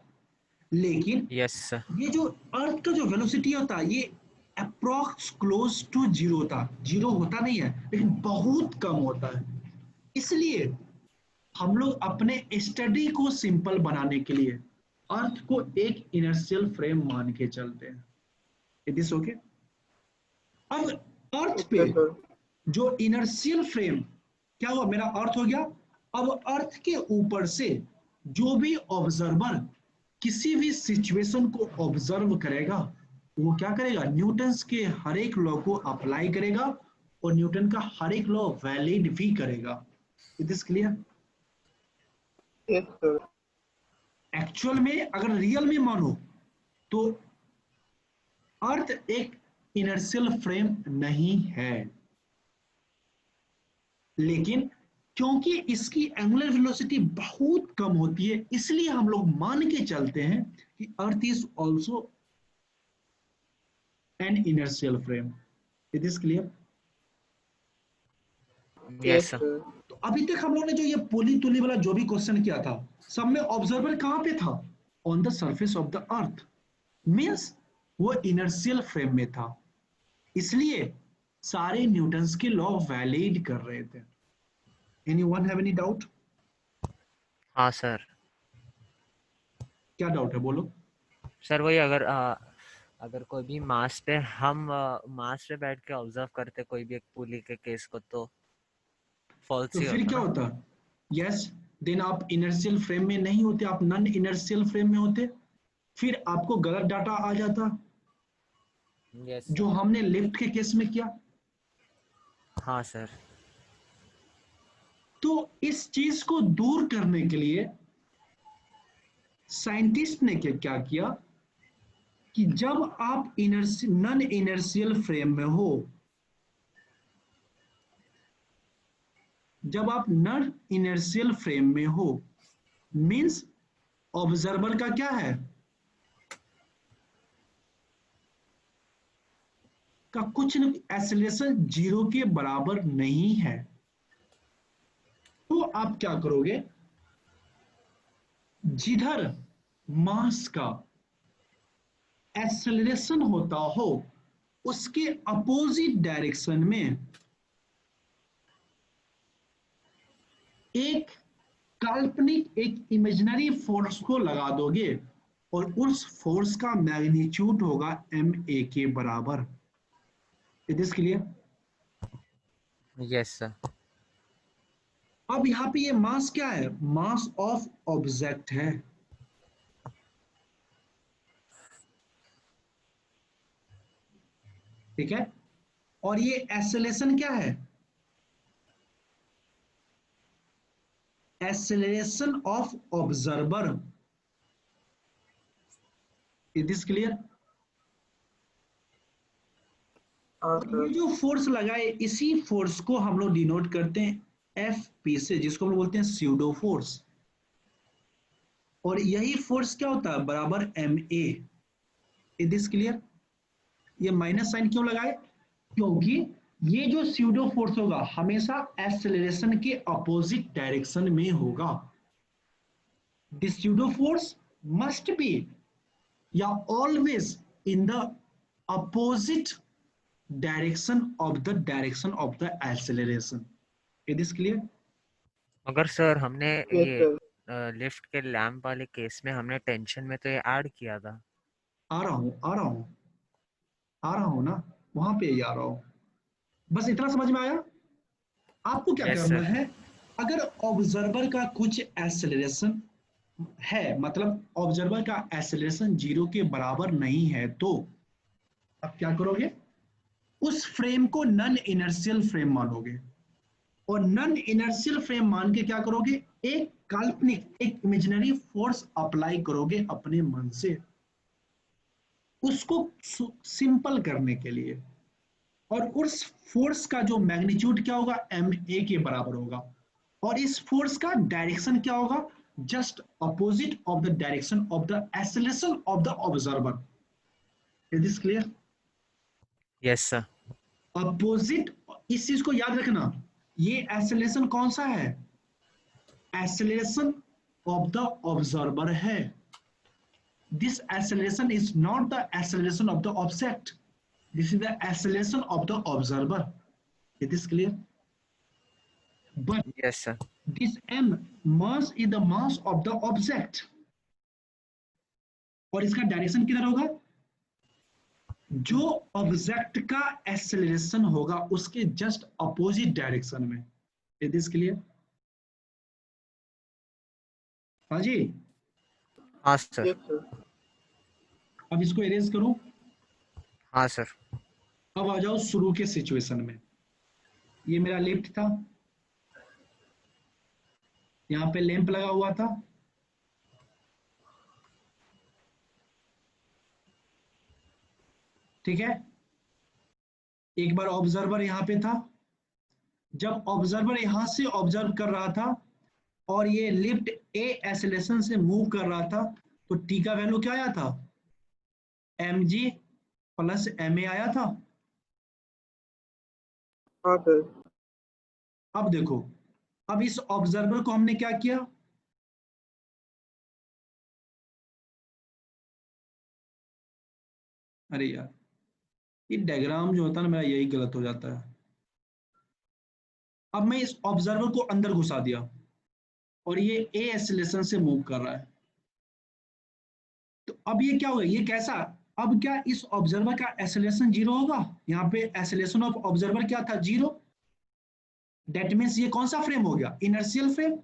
लेकिन यस सर। ये जो अर्थ का जो वेलोसिटी होता है, ये अप्रॉक्स क्लोज टू 0 होता है, 0 होता नहीं है, लेकिन बहुत कम होता है। इसलिए हम लोग अपने स्टडी को सिंपल बनाने के लिए अर्थ को एक इनर्शियल फ्रेम मान के चलते हैं। It is okay? अब अर्थ पे ओके सर। जो इनर्शियल फ्रेम, क्या हुआ, मेरा अर्थ हो गया। अब अर्थ के ऊपर से जो भी ऑब्जर्वर किसी भी सिचुएशन को ऑब्जर्व करेगा, वो क्या करेगा, न्यूटन्स के हर एक लॉ को अप्लाई करेगा, और न्यूटन का हर एक लॉ वैलिड भी करेगा। It is clear? Yes sir. Actual में अगर रियल में मानो तो अर्थ एक इनर्शियल फ्रेम नहीं है, लेकिन क्योंकि इसकी एंगुलर वेलोसिटी बहुत कम होती है, इसलिए हम लोग मान के चलते हैं कि earth is also an inertial frame. It is clear? Yes sir. Sir. तो अभी तक हम लोग ने जो ये पुली तुली वाला जो भी क्वेश्चन किया था, सब में ऑब्जर्वर कहां पे था, on the surface of the earth, means वो इनर्शियल फ्रेम में था, इसलिए सारे न्यूटन्स के लॉ वैलिड कर रहे थे। Anyone have any doubt? हाँ सर। क्या डाउट है, बोलो। सर वही, अगर कोई भी मास पे हम मास पे बैठ के ऑब्जर्व करते कोई भी एक पुली के केस को, तो फॉल्स तो ही फिर होता क्या ना? होता? यस, देन आप इनर्शियल फ्रेम में नहीं होते, आप नॉन इनर्शियल फ्रेम में होते, फिर आपको गलत डाटा आ जाता, यस जो सर। हमने लिफ्ट के केस में किया। हाँ सर। तो इस चीज को दूर करने के लिए साइंटिस्ट ने क्या किया कि जब आप नॉन इनर्शियल फ्रेम में हो, जब आप नॉन इनर्शियल फ्रेम में हो, मीन्स ऑब्जर्वर का क्या है, का कुछ न एक्सेलरेशन 0 के बराबर नहीं है। तो आप क्या करोगे, जिधर मास का एक्सेलरेशन होता हो उसके अपोजिट डायरेक्शन में एक काल्पनिक, एक इमेजिनरी फोर्स को लगा दोगे और उस फोर्स का मैग्नीट्यूड होगा ma के बराबर। It is clear? Yes sir. अब यहाँ पे ये मास क्या है, मास ऑफ ऑब्जेक्ट है। ठीक है, और ये एक्सेलरेशन क्या है, acceleration of observer. It is clear? हाँ और ये सर। जो फोर्स लगाए इसी फोर्स को हम लोग डिनोट करते हैं एफ से, जिसको हम लोग बोलते हैं स्यूडो फोर्स। और यही फोर्स क्या होता है, बराबर ma। It is clear? ये माइनस साइन क्यों लगाए, क्योंकि ये जो स्यूडो फोर्स होगा हमेशा एक्सेलरेशन के अपोजिट डायरेक्शन में होगा। This pseudo force must be या always in the opposite direction of the acceleration. It is clear? अगर सर हमने यस ये सर। लिफ्ट के लैंप वाले केस में हमने टेंशन में तो ये ऐड किया था। आ रहा हूं ना, वहां पे ही आ रहा हूं। बस इतना समझ में आया? आपको क्या यस करना सर। है, अगर ऑब्जर्वर का कुछ एक्सेलरेशन है, मतलब ऑब्जर्वर का एक्सेलरेशन 0 के बराबर नहीं है, तो आप क्या करोगे, उस फ्रेम को नॉन इनर्शियल फ्रेम मानोगे। और नॉन इनर्शियल फ्रेम मान के क्या करोगे, एक काल्पनिक, एक इमेजिनरी फोर्स अप्लाई करोगे अपने मन से, उसको सिंपल करने के लिए। और उस फोर्स का जो मैग्नीट्यूड क्या होगा, ma के बराबर होगा। और इस फोर्स का डायरेक्शन क्या होगा, just opposite of the direction of the acceleration of the observer. It is clear? Yes sir. Opposite, इस चीज को याद रखना, ये एक्सेलरेशन कौन सा है, एक्सेलरेशन ऑफ द ऑब्जर्वर है। This acceleration is not the acceleration of the object, this is the acceleration of the observer. It is clear? But yes sir. this m mass is the mass of the object, और इसका डायरेक्शन किधर होगा, जो ऑब्जेक्ट का एक्सेलरेशन होगा उसके जस्ट अपोजिट डायरेक्शन में। It is clear? हाँ जी। हाँ सर। Yes sir. अब इसको इरेज करूं। हाँ सर। अब आ जाओ शुरू के सिचुएशन में। ये मेरा लिफ्ट था, यहाँ पे लैंप लगा हुआ था, ठीक है। एक बार ऑब्जर्वर यहाँ पे था, जब ऑब्जर्वर यहां से ऑब्जर्व कर रहा था और ये लिफ्ट ए एक्सेलरेशन से मूव कर रहा था, तो टी का वैल्यू क्या आया था, mg प्लस ma आया था। हाँ सर। अब देखो, अब इस ऑब्जर्वर को हमने क्या किया, अरे यार ये डायग्राम जो होता है ना मेरा, यही गलत हो जाता है। अब मैं इस ऑब्जर्वर को अंदर घुसा दिया और ये ए एक्सेलरेशन से मूव कर रहा है, तो अब ये क्या होगा, ये कैसा, अब क्या इस ऑब्जर्वर का एक्सेलरेशन 0 होगा, यहाँ पे एक्सेलरेशन ऑफ ऑब्जर्वर क्या था, 0। दैट मींस ये कौन सा फ्रेम हो गया, इनर्शियल फ्रेम।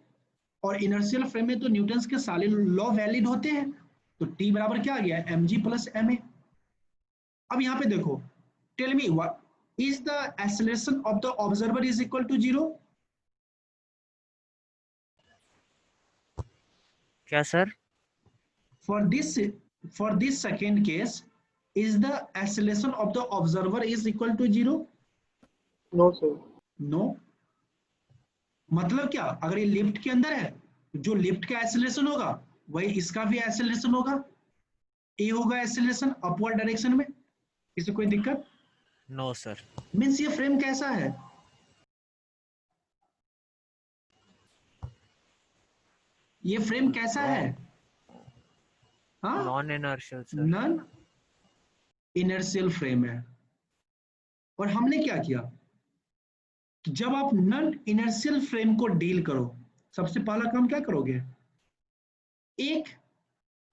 और इनर्शियल फ्रेम में तो न्यूटन्स के सारे लॉ वैलिड होते हैं, तो टी बराबर क्या आ गया, mg प्लस ma। अब यहाँ पे देखो, tell me what is the acceleration of the observer is equal to 0। क्या sir? for this second case, is the acceleration of the observer is equal to 0? No sir. No. मतलब क्या, अगर ये लिफ्ट के अंदर है जो लिफ्ट का एक्सेलरेशन होगा वही इसका भी एक्सेलरेशन होगा, ए होगा एक्सेलरेशन अपवर्ड डायरेक्शन में। इससे कोई दिक्कत? No sir. मीन्स ये फ्रेम कैसा है? ये फ्रेम कैसा है? हाँ, non inertial sir. Non inertial frame है। और हमने क्या किया कि जब आप नॉन इनर्शियल फ्रेम को डील करो, सबसे पहला काम क्या करोगे? एक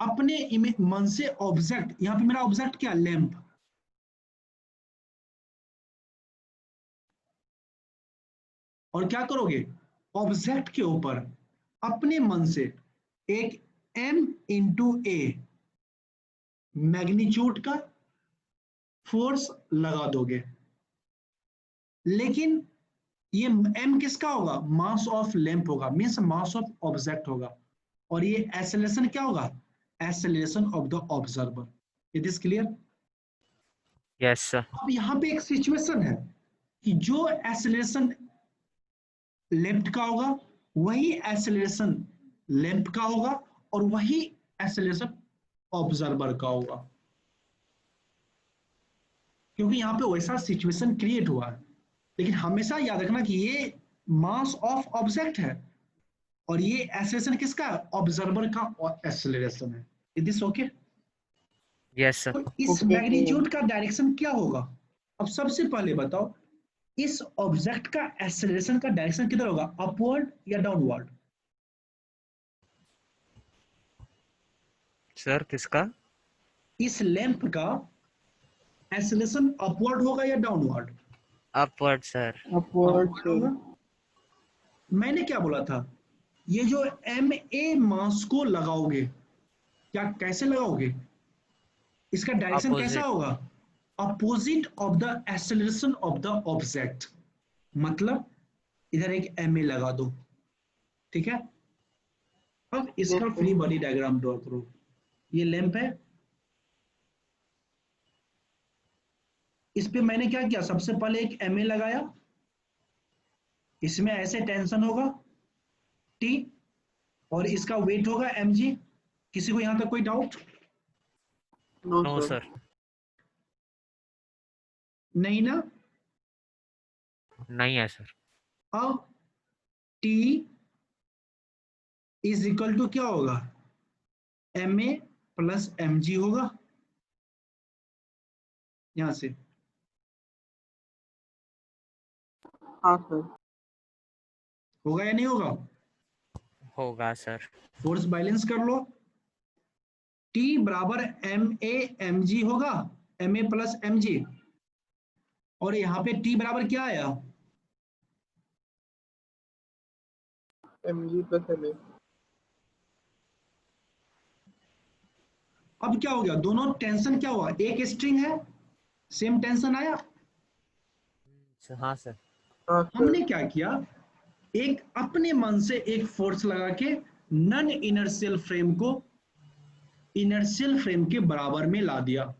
अपने मन से ऑब्जेक्ट, यहां पे मेरा ऑब्जेक्ट क्या? लैंप। और क्या करोगे? ऑब्जेक्ट के ऊपर अपने मन से एक m इंटू ए मैग्नीट्यूड का फोर्स लगा दोगे। लेकिन ये m किसका होगा? मास ऑफ लैंप होगा, मीन्स मास ऑफ ऑब्जेक्ट होगा। और ये एक्सेलरेशन क्या होगा? Acceleration of the observer. It is clear? Yes sir. अब यहाँ पे एक सिचुएशन है कि जो एक्सेलरेशन लेफ्ट का होगा वही एक्सेलरेशन लैंप का होगा और वही एक्सेलरेशन ऑब्जर्वर का होगा, क्योंकि यहाँ पे वैसा सिचुएशन क्रिएट हुआ है। लेकिन हमेशा याद रखना कि ये मास ऑफ ऑब्जेक्ट है और ये एक्सेलरेशन किसका? ऑब्जर्वर का एक्सेलरेशन है। Is this okay? Yes sir. तो इस मैग्नीट्यूड का डायरेक्शन क्या होगा? अब सबसे पहले बताओ, इस ऑब्जेक्ट का एक्सेलरेशन का डायरेक्शन किधर होगा? अपवर्ड या डाउनवर्ड? सर किसका? इस लैंप का एक्सेलरेशन अपवर्ड होगा या downward? Upward sir. Upward upward होगा। मैंने क्या बोला था? ये जो एम ए मास को लगाओगे, क्या कैसे लगाओगे? इसका डायरेक्शन कैसा Opposite. होगा? Opposite of the acceleration of the object. मतलब इधर एक एम ए लगा दो, ठीक है? अब इसका फ्री बॉडी डायग्राम ड्रॉ करो। ये लैंप है, इस पे मैंने क्या किया? सबसे पहले एक एम ए लगाया, इसमें ऐसे टेंशन होगा टी और इसका वेट होगा mg। किसी को यहां तक कोई डाउट? No sir. नहीं ना? नहीं है सर। अब T इज इक्वल टू क्या होगा? ma प्लस mg होगा। यहां से हाँ सर। होगा या नहीं होगा? होगा सर। फोर्स बैलेंस कर लो। T बराबर ma mg होगा, ma प्लस mg। और यहाँ पे T बराबर क्या आया? mg plus ma। अब क्या हो गया? दोनों टेंशन क्या हुआ? एक स्ट्रिंग है, सेम टेंशन आया। हाँ सर। हाँ सर। हमने क्या किया? एक अपने मन से एक फोर्स लगा के नॉन इनर्शियल फ्रेम को इनर्शियल फ्रेम के बराबर में ला दिया।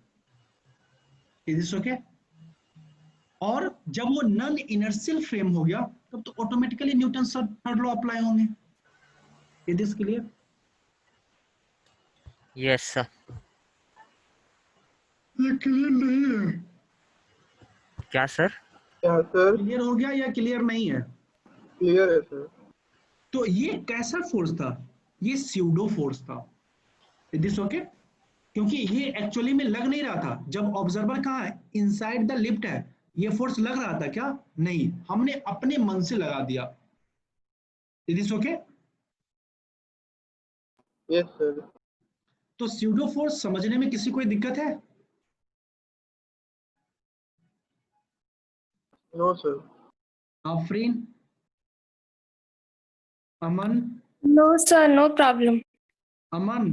Is this okay? और जब वो नॉन इनर्शियल फ्रेम हो गया तब तो automatically Newton third law apply होंगे। Is this clear? Yes sir. ये क्लियर नहीं है। क्या सर? क्या सर? क्लियर हो गया या क्लियर नहीं है? क्लियर है सर। तो ये कैसा फोर्स था? ये स्यूडो फोर्स था। Is this okay? क्योंकि ये एक्चुअली में लग नहीं रहा था। जब ऑब्जर्वर कहाँ है? इनसाइड द लिफ्ट है। ये फोर्स लग रहा था क्या? नहीं, हमने अपने मन से लगा दिया। Is this okay? Yes sir. तो स्यूडो फोर्स समझने में किसी कोई दिक्कत है? No sir. Afreen, Aman, No, sir, no problem. Aman,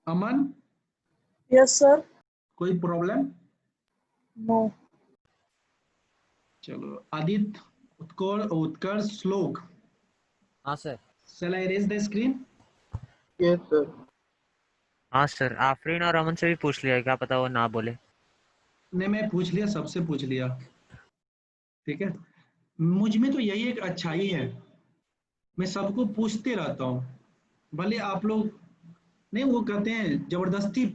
Aman, Yes, sir. कोई प्रॉब्लम? No. चलो आदित्य, उत्कर्ष, श्लोक, हाँ sir. shall I erase the screen? Yes sir. हाँ सर, आफरीन और अमन से भी पूछ लिया है, क्या पता वो ना बोले। नहीं, मैं पूछ लिया, सबसे पूछ लिया। ठीक है, मुझ में तो यही एक अच्छाई है, मैं सबको पूछते रहता हूँ, भले आप लोग नहीं, वो कहते हैं जबरदस्ती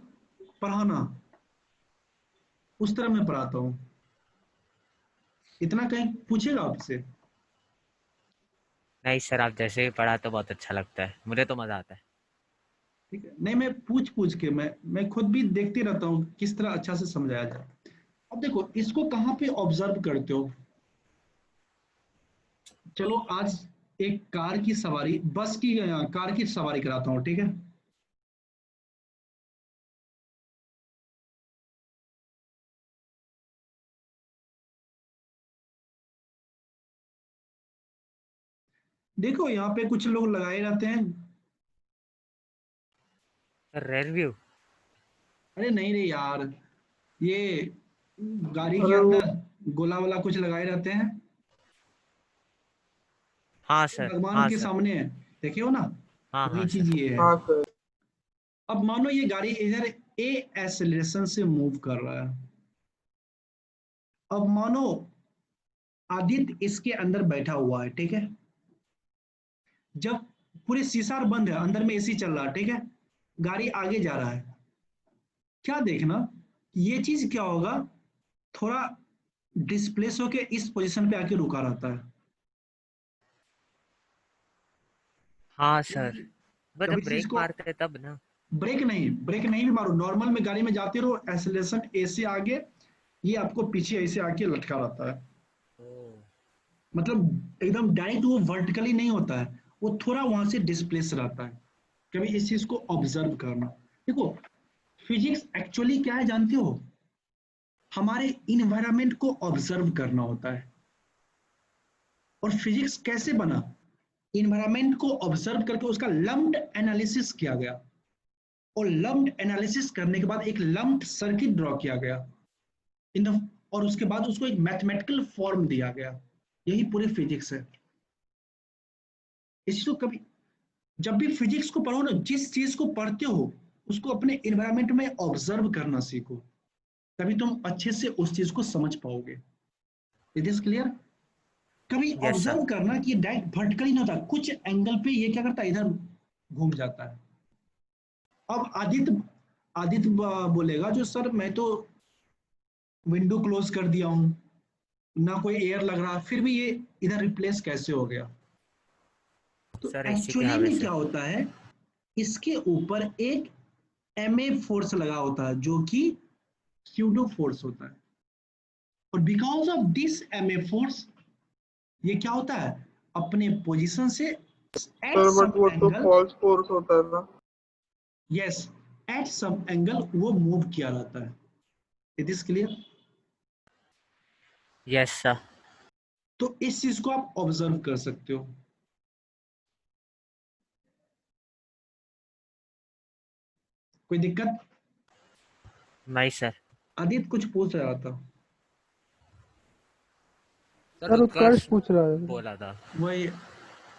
पढ़ाना, उस तरह मैं पढ़ाता हूँ। इतना कहीं पूछेगा आपसे? नहीं सर, आप जैसे भी पढ़ा तो बहुत अच्छा लगता है, मुझे तो मजा आता है। ठीक है, नहीं मैं पूछ पूछ के मैं खुद भी देखते रहता हूँ किस तरह अच्छा से समझाया जाए। अब देखो इसको कहाँ पे ऑब्जर्व करते हो। चलो आज एक कार की सवारी, बस की कार की सवारी कराता हूँ, ठीक है। देखो यहाँ पे कुछ लोग लगाए रहते हैं। Sir rear view? अरे नहीं रे यार, ये गाड़ी के अरे वो अंदर गोला वाला कुछ लगाए रहते हैं, हाँ सर, भगवान हाँ के सर, सामने है, देखे हो ना, हाँ वही हाँ चीज सर। ये है। हाँ सर। अब मानो ये गाड़ी इधर ए एक्सेलरेशन से मूव कर रहा है। अब मानो आदित्य इसके अंदर बैठा हुआ है, ठीक है। जब पूरे शीशा बंद है, अंदर में एसी चल रहा है, ठीक है, गाड़ी आगे जा रहा है, क्या देखना, ये चीज क्या होगा, थोड़ा डिस्प्लेस होके इस पोजीशन पे आके रुका रहता है। हाँ सर, क्योंकि वो कभी जब चीज ब्रेक को मारते हैं तब ना। ब्रेक नहीं भी मारो, नॉर्मल में गाड़ी में जाते रहो, एक्सेलरेशन ऐसे आगे, ये आपको पीछे ऐसे आके लटका रहता है। मतलब एकदम डायरेक्ट वो वर्टिकली नहीं होता है, वो थोड़ा वहां से डिस्प्लेस रहता है। कभी इस चीज को ऑब्जर्व करना। देखो फिजिक्स एक्चुअली क्या है जानते हो, हमारे इन्वायरमेंट को ऑब्जर्व करना होता है। और फिजिक्स कैसे बना, इन्वायरमेंट को ऑब्जर्व करके उसका लम्प्ड एनालिसिस किया गया, और लम्प्ड एनालिसिस करने के बाद एक लम्प्ड सर्किट ड्रॉ किया गया इन द, और उसके बाद उसको एक मैथमेटिकल फॉर्म दिया गया। यही पूरी फिजिक्स है। इसी को कभी जब भी फिजिक्स को पढ़ो ना, जिस चीज को पढ़ते हो उसको अपने इन्वायरमेंट में ऑब्जर्व करना सीखो, तभी तुम अच्छे से उस चीज को समझ पाओगे। It is clear? कभी यस सर। ऑब्जर्व करना कि डायरेक्ट वर्टिकली नहीं होता, कुछ एंगल पे ये क्या करता है, इधर घूम जाता है। अब आदित्य बोलेगा जो सर मैं तो विंडो क्लोज कर दिया हूं, ना कोई एयर लग रहा, फिर भी ये इधर रिप्लेस कैसे हो गया। तो सर एसी की एक्चुअली हवा में से। क्या होता है, इसके ऊपर एक एमए फोर्स लगा होता है जो कि स्यूडो फोर्स होता है। और because of this MA force ये क्या होता है, अपने पोजीशन से एट सर सम बट वो तो एंगल, फॉल्स फोर्स होता है ना। यस, एट सम एंगल वो मूव किया रहता है। It is clear? Yes sir. तो इस चीज को आप ऑब्जर्व कर सकते हो। कोई दिक्कत? नहीं सर। आदित्य कुछ पूछ रहा था। सर सर उत्कर्ष उत्कर्ष पूछ रहा है। बोला था। वही,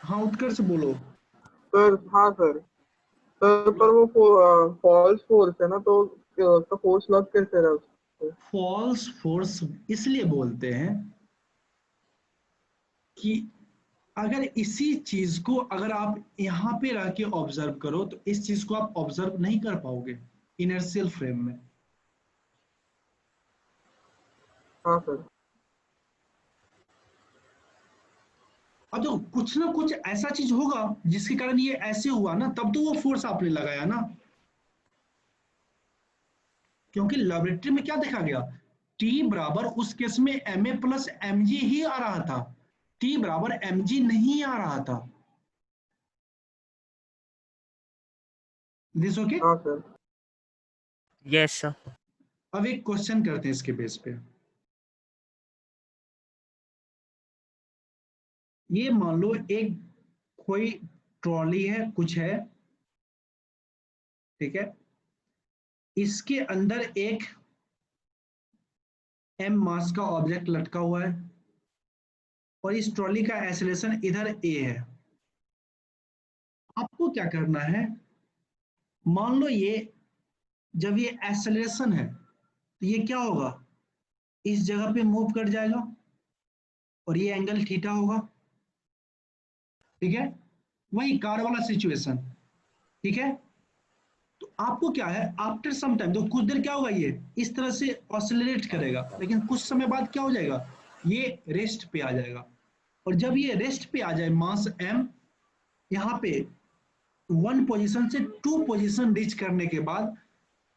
हाँ उत्कर्ष बोलो। सर हाँ सर। सर पर वो फॉल्स फोर्स है ना, तो उसका फोर्स लग कैसे रहा है उसको। फॉल्स फोर्स इसलिए बोलते हैं कि अगर इसी चीज को अगर आप यहां पे रह के ऑब्जर्व करो तो इस चीज को आप ऑब्जर्व नहीं कर पाओगे इनर्शियल फ्रेम में। हाँ सर। अब देखो कुछ ना कुछ ऐसा चीज होगा जिसके कारण ये ऐसे हुआ ना, तब तो वो फोर्स आपने लगाया ना। क्योंकि लेबोरेटरी में क्या देखा गया, टी बराबर उस केस में m a plus m g ही आ रहा था, टी बराबर एम जी नहीं आ रहा था। This okay? हाँ सर। Yes sir. अब एक क्वेश्चन करते हैं इसके बेस पे। ये मान लो एक कोई ट्रॉली है, कुछ है, ठीक है, इसके अंदर एक एम मास का ऑब्जेक्ट लटका हुआ है, और इस ट्रॉली का एक्सेलरेशन इधर ए है। आपको क्या करना है, मान लो ये जब ये एक्सेलरेशन है तो ये क्या होगा, इस जगह पे मूव कर जाएगा, और ये एंगल थीटा होगा, ठीक है। वही कार वाला सिचुएशन, ठीक है। तो आपको क्या है, आफ्टर सम टाइम, तो कुछ देर क्या होगा, ये इस तरह से ऑसिलेट करेगा, लेकिन कुछ समय बाद क्या हो जाएगा, ये रेस्ट पे आ जाएगा। और जब ये रेस्ट पे आ जाए मास m, यहाँ पे 1 पोजीशन से 2 पोजीशन रीच करने के बाद,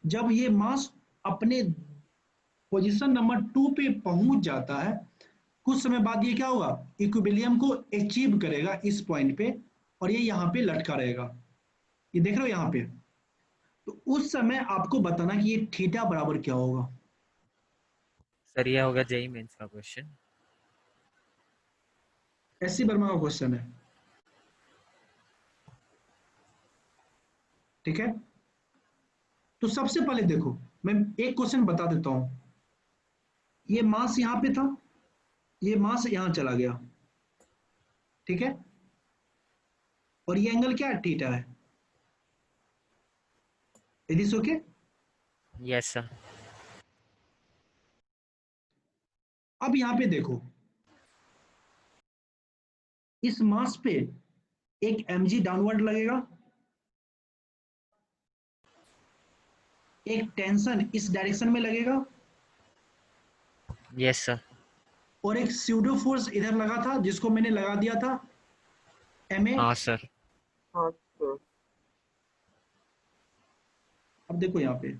जब ये मास अपने पोजीशन नंबर 2 पे पहुंच जाता है, कुछ समय बाद ये क्या होगा, इक्विलिब्रियम को अचीव करेगा इस पॉइंट पे, और ये यहाँ पे लटका रहेगा, ये देख रहे हो यहाँ पे। तो उस समय आपको बताना कि ये थीटा बराबर क्या होगा। सर ये होगा जेई मेंस का क्वेश्चन। एससी वर्मा का क्वेश्चन है, ठीक है। तो सबसे पहले देखो, मैं एक क्वेश्चन बता देता हूं। ये मास यहां पे था, ये मास यहां चला गया, ठीक है। और ये एंगल क्या है, थीटा है। It is okay. Yes sir. अब यहां पे देखो, इस मास पे एक mg डाउनवर्ड लगेगा, एक टेंशन इस डायरेक्शन में लगेगा, यस सर। और एक स्यूडो फोर्स इधर लगा था जिसको मैंने लगा दिया था ma। हाँ सर। हाँ सर। अब देखो यहाँ पे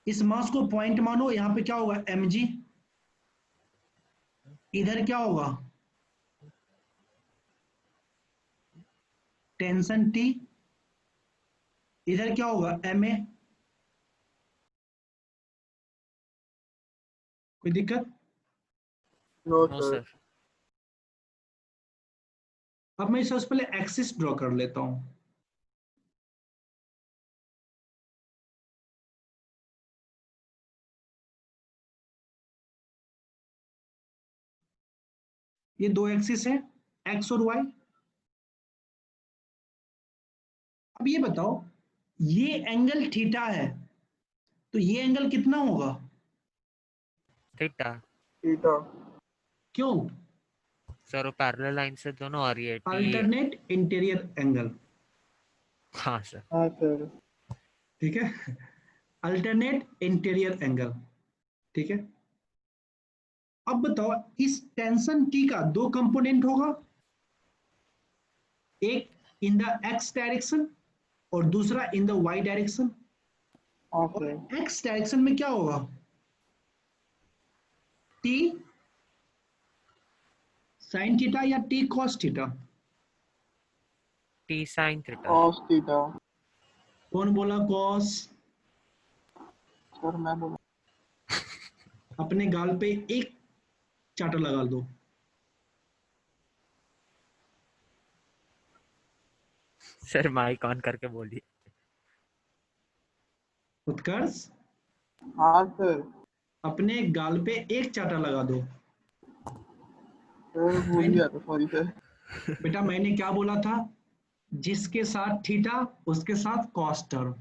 इस मास को पॉइंट मानो, यहाँ पे क्या होगा, mg, इधर क्या होगा, टेंशन T, इधर क्या होगा, ma। कोई दिक्कत? No no sir. सर। अब मैं सबसे पहले एक्सिस ड्रॉ कर लेता हूं। ये दो एक्सिस है, एक्स और वाई। अब ये बताओ, ये एंगल थीटा है, तो ये एंगल कितना होगा, थीटा। थीटा। क्यों, सर वो पैरेलल लाइन से दोनों आ रही है टी। अल्टरनेट इंटीरियर एंगल, हाँ सर। हाँ सर। ठीक है, अल्टरनेट इंटीरियर एंगल, ठीक है। अब बताओ, इस टेंशन टी का दो कंपोनेंट होगा, एक इन द एक्स डायरेक्शन और दूसरा इन द वाई डायरेक्शन। हाँ और सर। एक्स डायरेक्शन में क्या होगा, टी साइन थीटा या T cos theta. T sine theta. Cos theta. कौन बोला कॉस, सर मैं बोला। अपने गाल पे एक चाटा लगा दो। सर माइक ऑन करके बोलिए। उत्कर्ष, हाँ सर। अपने गाल पे एक चाटा लगा दो। सर भूल गया था, सॉरी सर। बेटा मैंने क्या बोला था, जिसके साथ थीटा उसके साथ कॉस टर्म।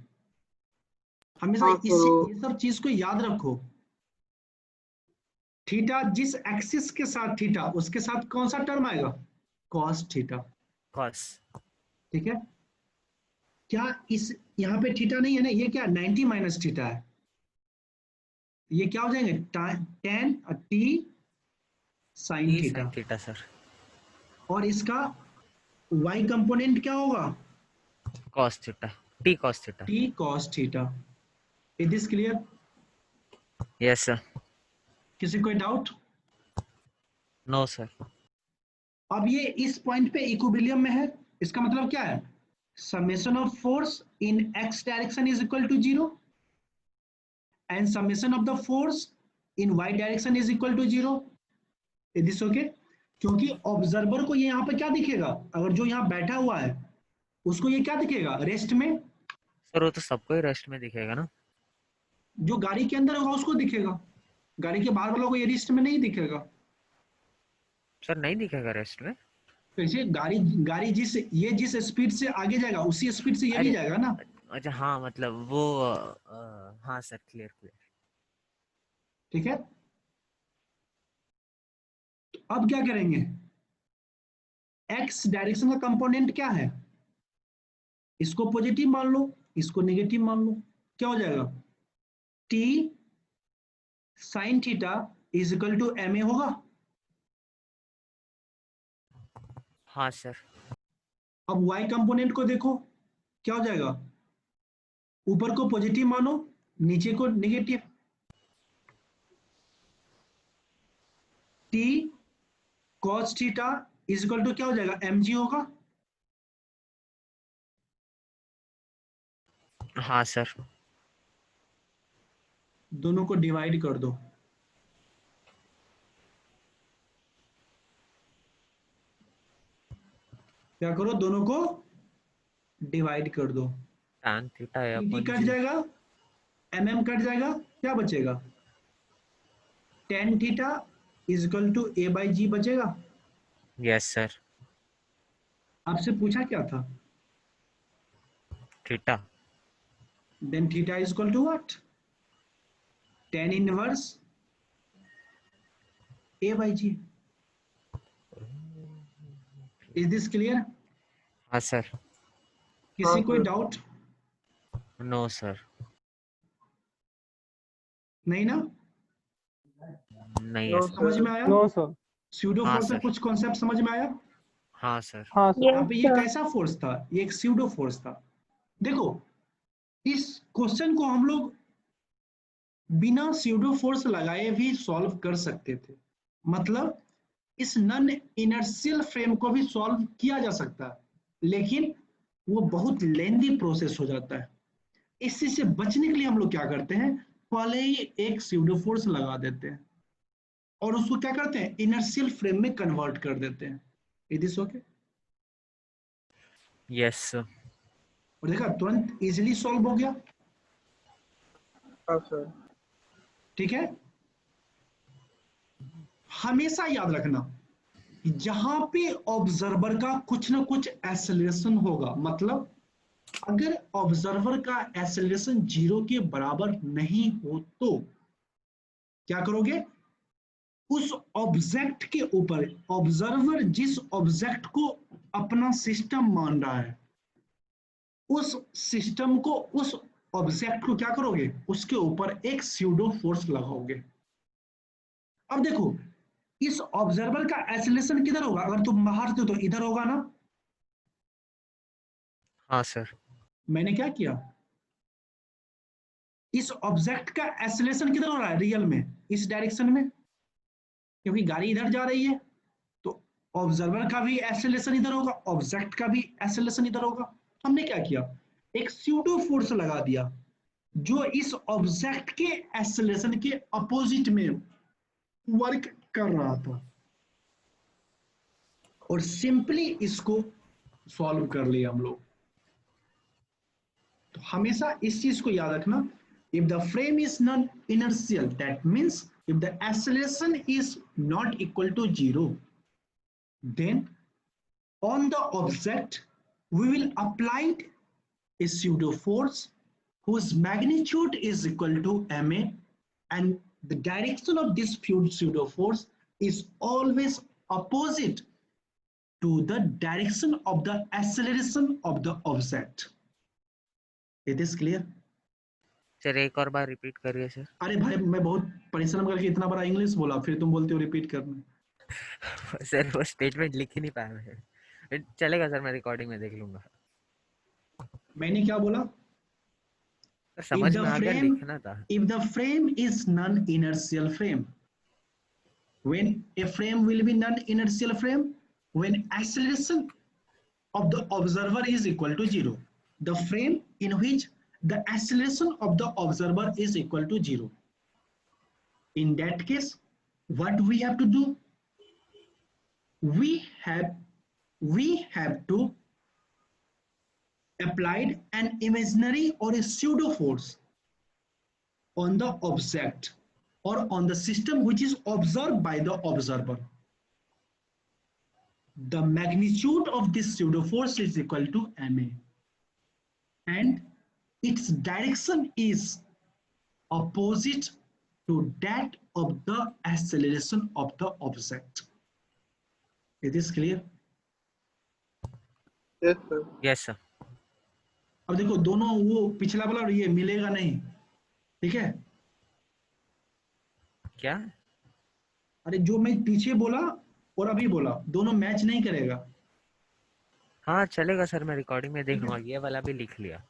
हमेशा हाँ इस सर। ये सब चीज को याद रखो। थीटा जिस एक्सिस के साथ थीटा उसके साथ कौन सा टर्म आएगा, कॉस थीटा, कॉस। ठीक है। क्या इस यहाँ पे थीटा नहीं है ना, ये क्या 90 माइनस थीटा है, ये क्या हो जाएंगे, ten T sine T theta. Sine theta sir. और इसका y कंपोनेंट क्या होगा, cos theta. T cos theta. T cos theta. Is this clear, yes sir. किसी कोई डाउट? No sir. अब ये इस पॉइंट पे इक्विलिब्रियम में है, इसका मतलब क्या है, summation of force in x direction is equal to 0 and summation of the force in y direction is equal to 0। is this okay? क्योंकि ऑब्जर्वर को ये यहाँ पे क्या दिखेगा, अगर जो यहाँ बैठा हुआ है उसको ये क्या दिखेगा, रेस्ट में। सर वो तो सबको ही रेस्ट में दिखेगा ना। जो गाड़ी के अंदर होगा उसको दिखेगा, गाड़ी के बाहर वालों को ये रेस्ट में नहीं दिखेगा। सर नहीं दिखेगा रेस्ट में। कैसे, गाड़ी गाड़ी जिस स्पीड से आगे जाएगा उसी स्पीड से ये भी अरे जाएगा ना। अच्छा हाँ मतलब वो हाँ सर क्लियर क्लियर। ठीक है, अब क्या करेंगे, एक्स डायरेक्शन का कंपोनेंट क्या है, इसको पॉजिटिव मान लो, इसको नेगेटिव मान लो, क्या हो जाएगा, T sine theta is equal to M A होगा। हाँ सर। अब y कंपोनेंट को देखो, क्या हो जाएगा, ऊपर को पॉजिटिव मानो, नीचे को negative, T cos theta is equal to क्या हो जाएगा, mg होगा। हाँ सर। दोनों को डिवाइड कर दो, क्या करो, दोनों को डिवाइड कर दो, tan थीटा है टी अपन कट जी। जाएगा, कट जाएगा, क्या बचेगा, tan theta is equal to a by g बचेगा। Yes sir. आपसे पूछा क्या था, theta. Then theta is equal to what, tan inverse a by g. Is this clear, हाँ सर। किसी कोई sir. Doubt no sir. नहीं ना, नहीं है No, सर। समझ sir. में आया, नो सर। स्यूडो हाँ फोर्स का सर। कुछ कॉन्सेप्ट समझ में आया। हाँ सर। हाँ सर। यहाँ पे ये कैसा फोर्स था, ये एक स्यूडो फोर्स था। देखो इस क्वेश्चन को हम लोग बिना स्यूडो फोर्स लगाए भी सॉल्व कर सकते थे, मतलब इस नॉन इनर्शियल फ्रेम को भी सॉल्व किया जा सकता है, लेकिन वो बहुत लेंदी प्रोसेस हो जाता है। इस चीज से बचने के लिए हम लोग क्या करते हैं, पहले ही एक स्यूडो फोर्स लगा देते हैं और उसको क्या करते हैं, इनर्शियल फ्रेम में कन्वर्ट कर देते हैं। Is this okay, yes sir. और देखा तुरंत इजीली सॉल्व हो गया, हाँ sir. ठीक है। हमेशा याद रखना कि जहां पे ऑब्जर्वर का कुछ ना कुछ एक्सेलरेशन होगा, मतलब अगर ऑब्जर्वर का एक्सेलरेशन 0 के बराबर नहीं हो तो क्या करोगे, उस ऑब्जेक्ट के ऊपर, ऑब्जर्वर जिस ऑब्जेक्ट को अपना सिस्टम मान रहा है, उस सिस्टम को, उस ऑब्जेक्ट को क्या करोगे, उसके ऊपर एक स्यूडो फोर्स लगाओगे। अब देखो इस ऑब्जर्वर का एक्सेलरेशन किधर होगा, अगर तुम बाहर थे तो इधर होगा ना। हाँ सर। मैंने क्या किया, इस ऑब्जेक्ट का एक्सेलरेशन किधर हो रहा है रियल में, इस डायरेक्शन में, क्योंकि गाड़ी इधर जा रही है तो ऑब्जर्वर का भी एक्सेलरेशन इधर होगा, ऑब्जेक्ट का भी एक्सेलरेशन इधर होगा। हमने क्या किया, एक स्यूडो फोर्स लगा दिया जो इस ऑब्जेक्ट के एक्सेलरेशन के अपोजिट में वर्क कर रहा था, और सिंपली इसको सॉल्व कर लिया हम लोग। तो हमेशा इस चीज को याद रखना, if the frame is non-inertial, that means if the acceleration is not equal to 0, then on the object we will apply a pseudo force whose magnitude is equal to ma, and the direction of this pseudo force is always opposite to the direction of the acceleration of the object. It is clear? Sir एक और बार रिपीट करिए सर। अरे भाई मैं बहुत परिश्रम करके इतना बड़ा इंग्लिश बोला, फिर तुम बोलते हो रिपीट करना। सर वो स्टेटमेंट लिख ही नहीं पाया मैं। चलेगा सर, मैं रिकॉर्डिंग में देख लूंगा। मैंने क्या बोला, सर समझ में आ गया, लिखना था। if the frame is non-inertial frame, when a frame will be non-inertial frame, when acceleration of the observer is equal to 0, the frame in which the acceleration of the observer is equal to 0, in that case what we have to do, we have to applied an imaginary or a pseudo force on the object or on the system which is observed by the observer. The magnitude of this pseudo force is equal to ma, and its direction is opposite to that of the acceleration of the object. It is clear? Yes sir. Yes sir. अब देखो दोनों, वो पिछला वाला और ये मिलेगा नहीं, ठीक है? क्या? अरे जो मैं पीछे बोला और अभी बोला, दोनों मैच नहीं करेगा। हाँ चलेगा सर, मैं रिकॉर्डिंग में देख ठीक है, लूंगा, ये वाला भी लिख लिया।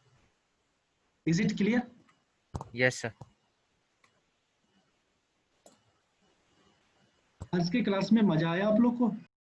Is it clear? Yes sir. आज के क्लास में मजा आया आप लोग को?